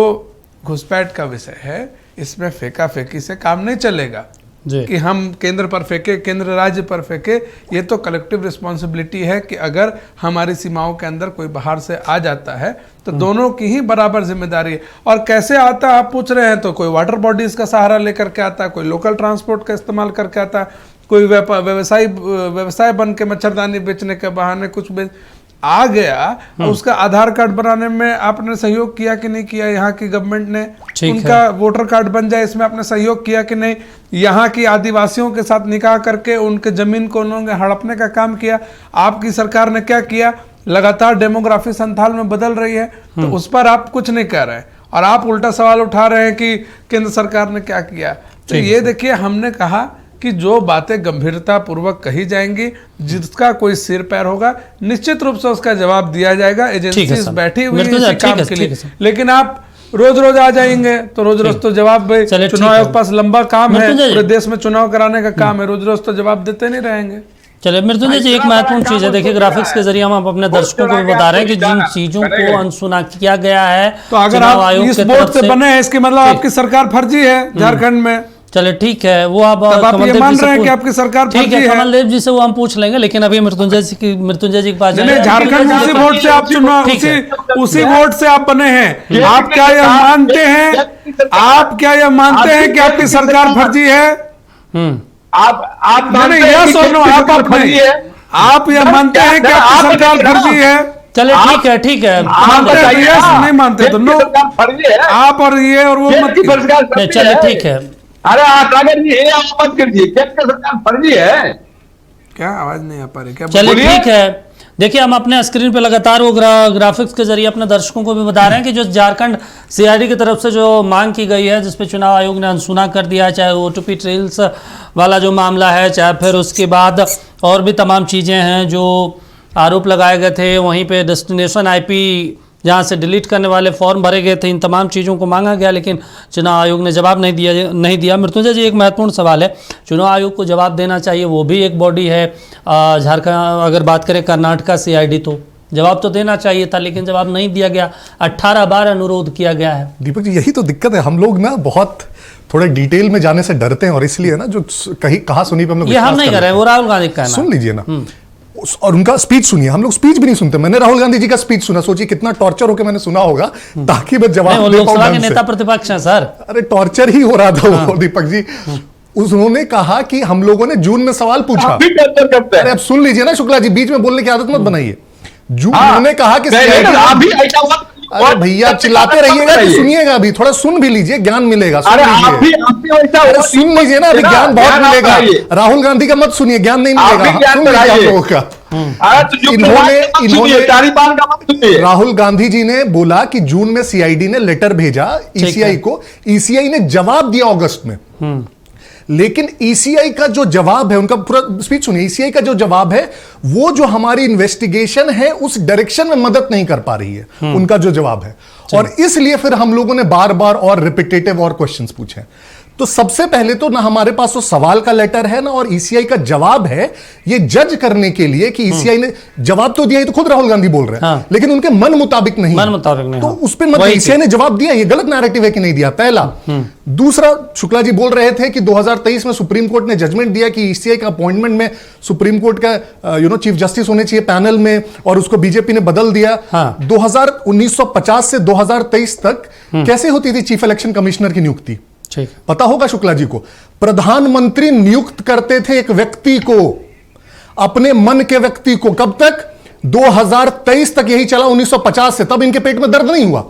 घुसपैठ का विषय है इसमें फेंका फेंकी से काम नहीं चलेगा कि हम केंद्र पर फेंके, केंद्र राज्य पर फेंके। ये तो कलेक्टिव रिस्पॉन्सिबिलिटी है कि अगर हमारी सीमाओं के अंदर कोई बाहर से आ जाता है तो दोनों की ही बराबर जिम्मेदारी है। और कैसे आता है आप पूछ रहे हैं, तो कोई वाटर बॉडीज का सहारा लेकर के आता है, कोई लोकल ट्रांसपोर्ट का इस्तेमाल करके आता है, कोई व्यवसाय बन के मच्छरदानी बेचने के बहाने कुछ आ गया। उसका आधार कार्ड बनाने में आपने सहयोग किया कि नहीं किया, यहाँ की गवर्नमेंट ने उनका वोटर कार्ड बन जाए इसमें आपने सहयोग किया कि नहीं, यहाँ की आदिवासियों के साथ निकाह करके उनके जमीन को उन्होंने हड़पने का काम किया, आपकी सरकार ने क्या किया। लगातार डेमोग्राफी संथाल में बदल रही है तो उस पर आप कुछ नहीं कह रहे हैं और आप उल्टा सवाल उठा रहे हैं कि केंद्र सरकार ने क्या किया। तो ये देखिए, हमने कहा कि जो बातें गंभीरता पूर्वक कही जाएंगी, जिसका कोई सिर पैर होगा, निश्चित रूप से उसका जवाब दिया जाएगा। एजेंसी बैठी हुई है इसी काम के लिए, लेकिन आप रोज रोज आ जाएंगे तो रोज रोज तो जवाब, चुनाव आयोग के पास लंबा काम है, पूरे देश में चुनाव कराने का काम है, रोज रोज तो जवाब देते नहीं रहेंगे। चलिए मृत्युंजय जी, एक महत्वपूर्ण चीज है, देखिए ग्राफिक्स के जरिए हम अपने दर्शकों को भी बता रहे हैं कि जिन चीजों को अनसुना किया गया है, तो अगर आप इस बोर्ड से बने हैं इसके मतलब आपकी सरकार फर्जी है झारखंड में। चले ठीक है, वो आप मान रहे हैं कि आपकी सरकार ठीक है, कमल देव जी से वो हम पूछ लेंगे, लेकिन अभी मृत्युंजय जी के पास झारखंड उसी वोट से आप चुनाव उसी वोट से आप बने हैं। आप क्या यह मानते हैं, आप क्या यह मानते हैं कि आपकी सरकार फर्जी है? आप मैंने यह सुनो, आप यह मानते हैं कि आपकी सरकार फर्जी है? चले ठीक है मानते हैं, नहीं मानते तो नो, आप और ये और वो मत। चले ठीक है, अरे अगर ये आप मत करिए, क्या सरकार फर्जी है? क्या आवाज नहीं आ पा रही क्या? चलिए ठीक है, देखिए हम अपने स्क्रीन पे लगातार वो ग्राफिक्स के जरिए अपने दर्शकों को भी बता रहे हैं कि जो झारखंड सीआईडी की तरफ से जो मांग की गई है, जिसपे चुनाव आयोग ने अनसुना कर दिया है, चाहे ओटीपी ट्रेल्स वाला जो मामला है, चाहे फिर उसके बाद और भी तमाम चीज़ें हैं जो आरोप लगाए गए थे, वहीं पे डेस्टिनेशन आईपी जहाँ से डिलीट करने वाले फॉर्म भरे गए थे, इन तमाम चीज़ों को मांगा गया, लेकिन चुनाव आयोग ने जवाब नहीं दिया। मृत्युंजय जी, एक महत्वपूर्ण सवाल है, चुनाव आयोग को जवाब देना चाहिए, वो भी एक बॉडी है। झारखंड अगर बात करें कर्नाटका सीआईडी, तो जवाब तो देना चाहिए था, लेकिन जवाब नहीं दिया गया। 18 बार अनुरोध किया गया है। दीपक जी, यही तो दिक्कत है, हम लोग ना बहुत थोड़े डिटेल में जाने से डरते हैं और इसलिए ना जो कहा सुनी पे हम लोग ये हम नहीं कर रहे हैं, वो राहुल गांधी का सुन लीजिए ना, और उनका स्पीच सुनिए। हम लोग स्पीच भी नहीं सुनते। मैंने राहुल गांधी जी का स्पीच सुना, सोचिए कितना टॉर्चर होकर मैंने सुना होगा ताकि मैं जवाब दे पाऊं। लोकसभा के नेता प्रतिपक्ष हैं सर। अरे टॉर्चर ही हो रहा था वो दीपक जी। उन्होंने कहा कि हम लोगों ने जून में सवाल पूछा। अरे अब सुन लीजिए ना शुक्ला जी, बीच में बोलने की आदत मत बनाइए। उन्होंने कहा कि अरे भैया चिल्लाते रहिएगा तो सुनिएगा, अभी थोड़ा सुन भी लीजिए, ज्ञान मिलेगा। सुन लीजिए ना, अभी ज्ञान बहुत मिलेगा। राहुल गांधी का मत सुनिए, ज्ञान नहीं मिलेगा। सुन लीजिए आप लोगों का। इन्होंने राहुल गांधी जी ने बोला कि जून में सीआईडी ने लेटर भेजा ईसीआई को, ईसीआई ने जवाब दिया अगस्त में। लेकिन ईसीआई का जो जवाब है, उनका पूरा स्पीच सुनिए, ईसीआई का जो जवाब है वो जो हमारी इन्वेस्टिगेशन है उस डायरेक्शन में मदद नहीं कर पा रही है, उनका जो जवाब है। और इसलिए फिर हम लोगों ने बार बार और रिपीटेटिव और क्वेश्चंस पूछे। तो सबसे पहले तो ना हमारे पास वो सवाल का लेटर है ना और ईसीआई का जवाब है, ये जज करने के लिए कि ईसीआई ने जवाब तो दिया, ये तो खुद राहुल गांधी बोल रहे हैं, लेकिन उनके मन मुताबिक नहीं, तो उस पर मतलब ईसीआई ने जवाब दिया, ये गलत नैरेटिव है कि नहीं दिया, पहला। दूसरा, शुक्ला जी बोल रहे थे कि 2023 में सुप्रीम कोर्ट ने जजमेंट दिया कि ईसीआई का अपॉइंटमेंट में सुप्रीम कोर्ट का चीफ जस्टिस होने चाहिए पैनल में, और उसको बीजेपी ने बदल दिया। 1950 से 2023 तक कैसे होती थी चीफ इलेक्शन कमिश्नर की नियुक्ति? पता होगा शुक्ला जी को, प्रधानमंत्री नियुक्त करते थे एक व्यक्ति को, अपने मन के व्यक्ति को। कब तक? 2023 तक यही चला, 1950 से। तब इनके पेट में दर्द नहीं हुआ।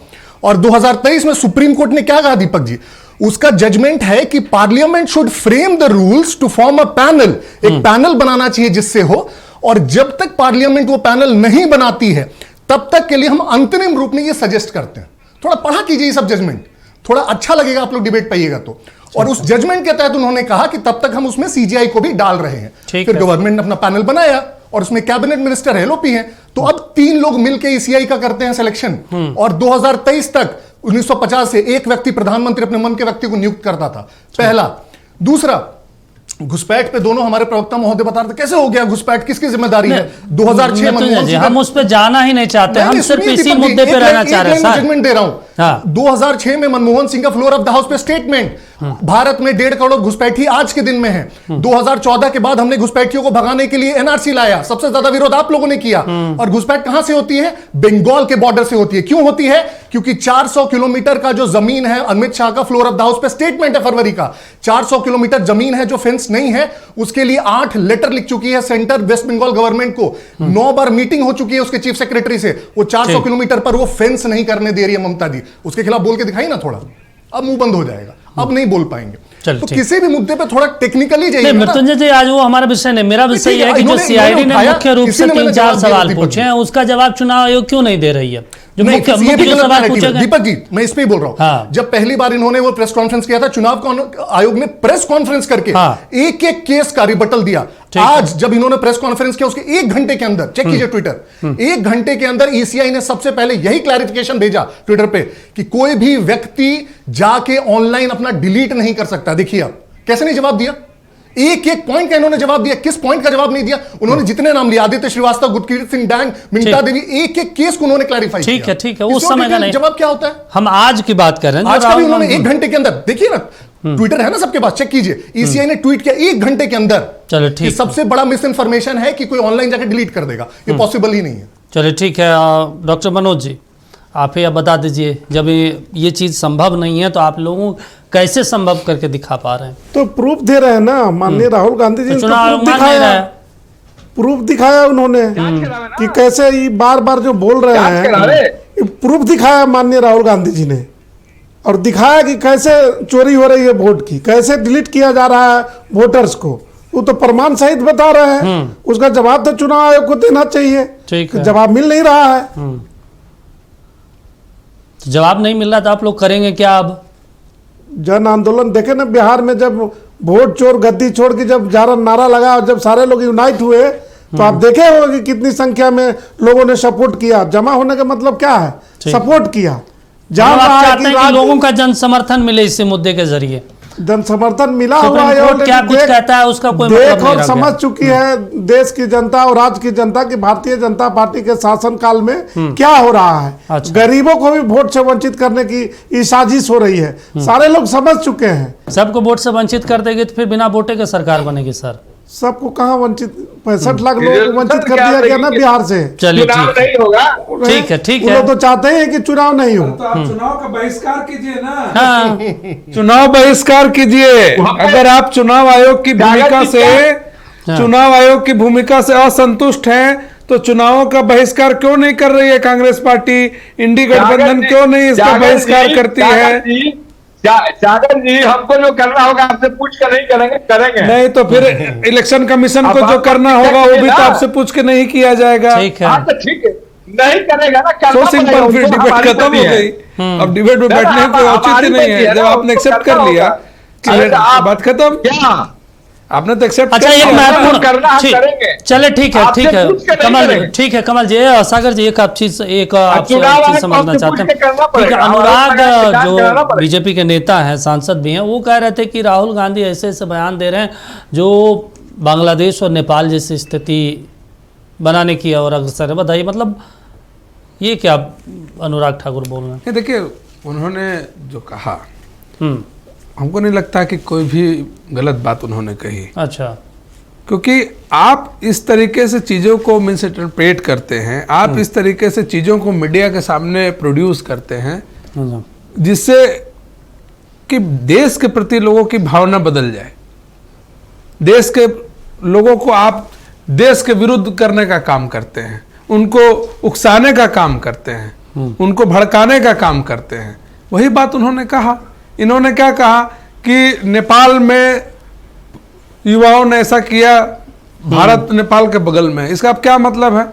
और 2023 में सुप्रीम कोर्ट ने क्या कहा दीपक जी? उसका जजमेंट है कि parliament should frame the rules to form a panel, एक पैनल बनाना चाहिए जिससे हो, और जब तक पार्लियामेंट वो पैनल नहीं बनाती है तब तक के लिए हम अंतरिम रूप में ये सजेस्ट करते हैं। थोड़ा पढ़ा कीजिए सब जजमेंट, थोड़ा अच्छा लगेगा आप लोग डिबेट पाइएगा तो। और उस जजमेंट के तहत उन्होंने कहा कि तब तक हम उसमें सीजीआई को भी डाल रहे हैं। फिर गवर्नमेंट ने अपना पैनल बनाया और उसमें कैबिनेट मिनिस्टर एलओपी हैं, तो अब 3 लोग मिलकर ईसीआई का करते हैं सिलेक्शन। और 2023 तक 1950 से एक व्यक्ति प्रधानमंत्री अपने मन के व्यक्ति को नियुक्त करता था, पहला। दूसरा, घुसपैठ पे दोनों हमारे प्रवक्ता महोदय बता रहे थे, कैसे हो गया घुसपैठ, किसकी जिम्मेदारी है? 2006 मनमोहन सिंह, हम उस पर जाना ही नहीं चाहते, हम सिर्फ इसी मुद्दे पे रहना चाह रहे हैं। जजमेंट दे रहा हूं। 2006 में मनमोहन सिंह का फ्लोर ऑफ द हाउस पे स्टेटमेंट, भारत में 1.5 करोड़ घुसपैठी आज के दिन में है। 2014 के बाद हमने घुसपैठियों को भगाने के लिए एनआरसी लाया, सबसे ज्यादा विरोध आप लोगों ने किया। और घुसपैठ कहां से होती है? बंगाल के बॉर्डर से होती है। क्यों होती है? क्योंकि 400 किलोमीटर का जो जमीन है, अमित शाह का फ्लोर ऑफ द हाउस पे स्टेटमेंट है फरवरी का, 400 किलोमीटर जमीन है जो फेंस नहीं है, उसके लिए 8 लेटर लिख चुकी है सेंटर वेस्ट बंगाल गवर्नमेंट को। 9 बार मीटिंग हो चुकी है उसके चीफ सेक्रेटरी से। वो 400 किलोमीटर पर वो फेंस नहीं करने दे रही है ममता जी। उसके खिलाफ बोल के दिखाई ना थोड़ा, अब मुंह बंद हो जाएगा, अब नहीं बोल पाएंगे। तो किसी भी मुद्दे पे थोड़ा टेक्निकली जाइए। मृत्युंजय जी, आज वो हमारा विषय नहीं, मेरा विषय यह है कि जो सीआईडी ने मुख्य रूप से 3-4 सवाल पूछे हैं, उसका जवाब चुनाव आयोग क्यों नहीं दे रही है? जो मुख्य सवाल पूछे गए। दीपक जी, मैं इस पे ही बोल रहा हूं। हाँ। जब पहली बार इन्होंने वो प्रेस कॉन्फ्रेंस किया था, चुनाव आयोग ने प्रेस कॉन्फ्रेंस करके एक एक केस का रिबटल दिया। आज जब इन्होंने प्रेस कॉन्फ्रेंस किया, उसके 1 घंटे के अंदर, चेक कीजिए ट्विटर, 1 घंटे के अंदर ईसीआई ने सबसे पहले यही क्लैरिफिकेशन भेजा ट्विटर पे कि कोई भी व्यक्ति जाके ऑनलाइन अपना डिलीट नहीं कर सकता। देखिए आप कैसे नहीं जवाब दिया, एक एक पॉइंट का इन्होंने जवाब दिया। किस पॉइंट का जवाब नहीं दिया? उन्होंने जितने नाम लिए, आदित्य श्रीवास्तव, गुरकीरत सिंह डांग, मिंटा देवी, एक एक केस को उन्होंने क्लैरिफाई किया। ठीक है, उस समय का नहीं। जवाब क्या होता है? हम आज की बात कर रहे हैं। आज का भी उन्होंने 1 घंटे के अंदर, देखिए ना ट्विटर है ना सबके पास, चेक कीजिए, ईसीआई ने ट्वीट किया 1 घंटे के अंदर। चलो ठीक, सबसे बड़ा मिस इंफॉर्मेशन है कि कोई ऑनलाइन जाकर डिलीट कर देगा, ये पॉसिबल ही नहीं है। चलिए ठीक है, डॉक्टर मनोज जी आप ही अब बता दीजिए, जब ये चीज संभव नहीं है तो आप लोगों कैसे संभव करके दिखा पा रहे हैं? तो प्रूफ दे रहे हैं ना, माननीय राहुल गांधी जी ने प्रूफ दिखाया उन्होंने कि कैसे ये बार बार जो बोल रहे हैं, प्रूफ दिखाया माननीय राहुल गांधी जी ने, और दिखाया कि कैसे चोरी हो रही है वोट की, कैसे डिलीट किया जा रहा है वोटर्स को। वो तो प्रमाण सहित बता रहे हैं। उसका जवाब तो चुनाव आयोग को देना चाहिए, जवाब मिल नहीं रहा है। जवाब नहीं मिल रहा तो आप लोग करेंगे क्या? अब जन आंदोलन देखे ना, बिहार में जब वोट चोर गद्दी छोड़ के जब जारा नारा लगा और जब सारे लोग यूनाइट हुए, तो आप देखे हो कि कितनी संख्या में लोगों ने सपोर्ट किया। जमा होने का मतलब क्या है? सपोर्ट किया। जहां आप चाहते हैं कि लोगों का जन समर्थन मिले इस मुद्दे के जरिए। जन समर्थन मिला हुआ है, क्या कुछ कहता है उसका कोई देख और समझ चुकी है देश की जनता और राज्य की जनता की भारतीय जनता पार्टी के शासनकाल में क्या हो रहा है। अच्छा। गरीबों को भी वोट से वंचित करने की साजिश हो रही है, सारे लोग समझ चुके हैं। सबको वोट से वंचित कर देंगे तो फिर बिना वोटे के सरकार बनेगी सर। सबको कहाँ वंचित, 65 लाख लोगों को वंचित कर दिया गया ना बिहार से। चलिए नहीं होगा, ठीक है। वो तो चाहते हैं कि चुनाव नहीं हो। तो आप चुनाव का बहिष्कार कीजिए ना। हाँ। चुनाव बहिष्कार कीजिए। अगर आप चुनाव आयोग की भूमिका से असंतुष्ट हैं तो चुनावों का बहिष्कार क्यों नहीं कर रही है कांग्रेस पार्टी? इंडी गठबंधन क्यों नहीं इसका बहिष्कार करती है? सागर जी, हमको जो करना होगा आपसे पूछ कर नहीं करेंगे नहीं तो फिर इलेक्शन कमिशन को जो करना होगा वो भी तो आपसे पूछ के नहीं किया जाएगा। ठीक है, ठीक है, नहीं करेगा ना। सो सिंपल, फिर डिबेट खत्म हो गई। अब डिबेट में बैठने की औचित्य नहीं है। जब आपने एक्सेप्ट कर लिया कि बात खत्म, आपने तो एक्सेप्ट। अच्छा, एक महत्वपूर्ण, चले ठीक है कमल जी, ठीक है कमल जी, सागर जी एक चीज समझना चाहते हैं। ठीक है, अनुराग जो बीजेपी के नेता हैं, सांसद भी हैं, वो कह रहे थे कि राहुल गांधी ऐसे ऐसे बयान दे रहे हैं जो बांग्लादेश और नेपाल जैसी स्थिति बनाने की और अग्रसर है। बताइए, मतलब ये क्या अनुराग ठाकुर बोल रहे हैं? देखिए, उन्होंने जो कहा, हमको नहीं लगता कि कोई भी गलत बात उन्होंने कही। अच्छा, क्योंकि आप इस तरीके से चीज़ों को मिस इंटरप्रेट करते हैं, आप इस तरीके से चीज़ों को मीडिया के सामने प्रोड्यूस करते हैं, जिससे कि देश के प्रति लोगों की भावना बदल जाए। देश के लोगों को आप देश के विरुद्ध करने का काम करते हैं, उनको उकसाने का काम करते हैं, उनको भड़काने का काम करते हैं। वही बात उन्होंने कहा। इन्होंने क्या कहा कि नेपाल में युवाओं ने ऐसा किया, भारत नेपाल के बगल में। इसका अब क्या मतलब है?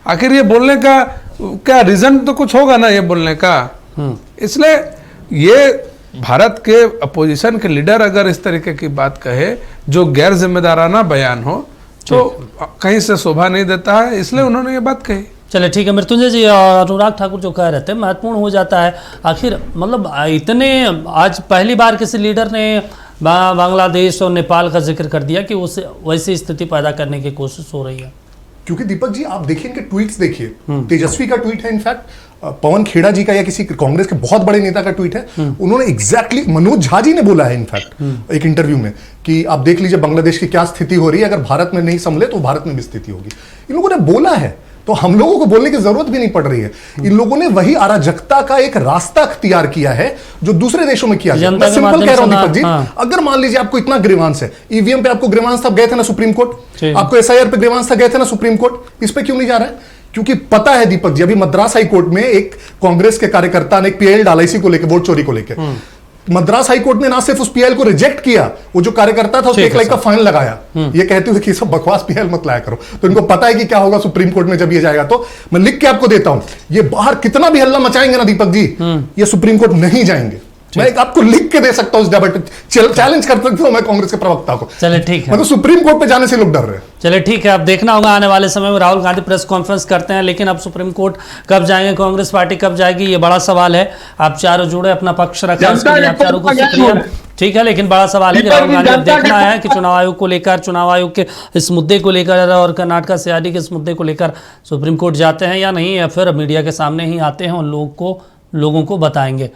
आखिर ये बोलने का क्या रीजन तो कुछ होगा ना ये बोलने का। इसलिए ये भारत के अपोजिशन के लीडर अगर इस तरीके की बात कहे जो गैर जिम्मेदाराना बयान हो तो कहीं से शोभा नहीं देता है, इसलिए उन्होंने ये बात कही। चले ठीक है, मृत्युंजय जी, अनुराग ठाकुर जो कह रहे थे महत्वपूर्ण हो जाता है। आखिर मतलब इतने, आज पहली बार किसी लीडर ने बांग्लादेश और नेपाल का जिक्र कर दिया कि उस वैसी स्थिति पैदा करने की कोशिश हो रही है। क्योंकि दीपक जी आप देखिए इनके ट्वीट्स देखिए, तेजस्वी का ट्वीट है, इनफैक्ट पवन खेड़ा जी का या किसी कांग्रेस के बहुत बड़े नेता का ट्वीट है, उन्होंने एग्जैक्टली मनोज झा जी ने बोला है इनफैक्ट एक इंटरव्यू में कि आप देख लीजिए बांग्लादेश की क्या स्थिति हो रही है, अगर भारत में नहीं संभले तो भारत में भी स्थिति होगी। इन लोगों ने बोला है, तो हम लोगों को बोलने की जरूरत भी नहीं पड़ रही है। इन लोगों ने वही अराजकता का एक रास्ता अख्तियार किया है जो दूसरे देशों में किया जाता है। मैं सिंपल कह रहा हूं दीपक जी, अगर मान लीजिए आपको इतना ग्रीवांस है, ईवीएम पे आपको ग्रीवांस था, गए थे ना सुप्रीम कोर्ट, आपको एसआईआर पे ग्रीवांस था, गए थे ना सुप्रीम कोर्ट, इस पे क्यों नहीं जा रहा है? क्योंकि पता है दीपक जी, अभी मद्रास हाई कोर्ट में एक कांग्रेस के कार्यकर्ता ने एक पीएल डाला इसी को लेकर, वोट चोरी को लेकर। मद्रास हाई कोर्ट ने ना सिर्फ उस पीएल को रिजेक्ट किया, वो जो कार्यकर्ता था उसको 1 लाख का फाइन लगाया, ये कहते हुए कि सब बकवास पीएल मत लाया करो। तो इनको पता है कि क्या होगा सुप्रीम कोर्ट में जब ये जाएगा। तो मैं लिख के आपको देता हूं, ये बाहर कितना भी हल्ला मचाएंगे ना दीपक जी, ये सुप्रीम कोर्ट नहीं जाएंगे। मैं एक आपको लिख के दे सकता हूं, चैलेंज कर सकता हूं मैं कांग्रेस के प्रवक्ता को। चले ठीक है, मतलब सुप्रीम कोर्ट पे जाने से लोग डर रहे हैं। चले ठीक है, अब देखना होगा आने वाले समय में राहुल गांधी प्रेस कॉन्फ्रेंस करते हैं, लेकिन अब सुप्रीम कोर्ट कब जाएंगे, कांग्रेस पार्टी कब जाएगी, ये बड़ा सवाल है। आप चारों जुड़े, अपना पक्ष रखा, उसके लिए आप चारों को शुक्रिया। ठीक है, लेकिन बड़ा सवाल है कि राहुल गांधी देखना है कि चुनाव आयोग को लेकर, चुनाव आयोग के इस मुद्दे को लेकर और कर्नाटक सीआईडी के इस मुद्दे को लेकर सुप्रीम कोर्ट जाते हैं या नहीं, या फिर मीडिया के सामने ही आते हैं, उन लोगों को बताएंगे।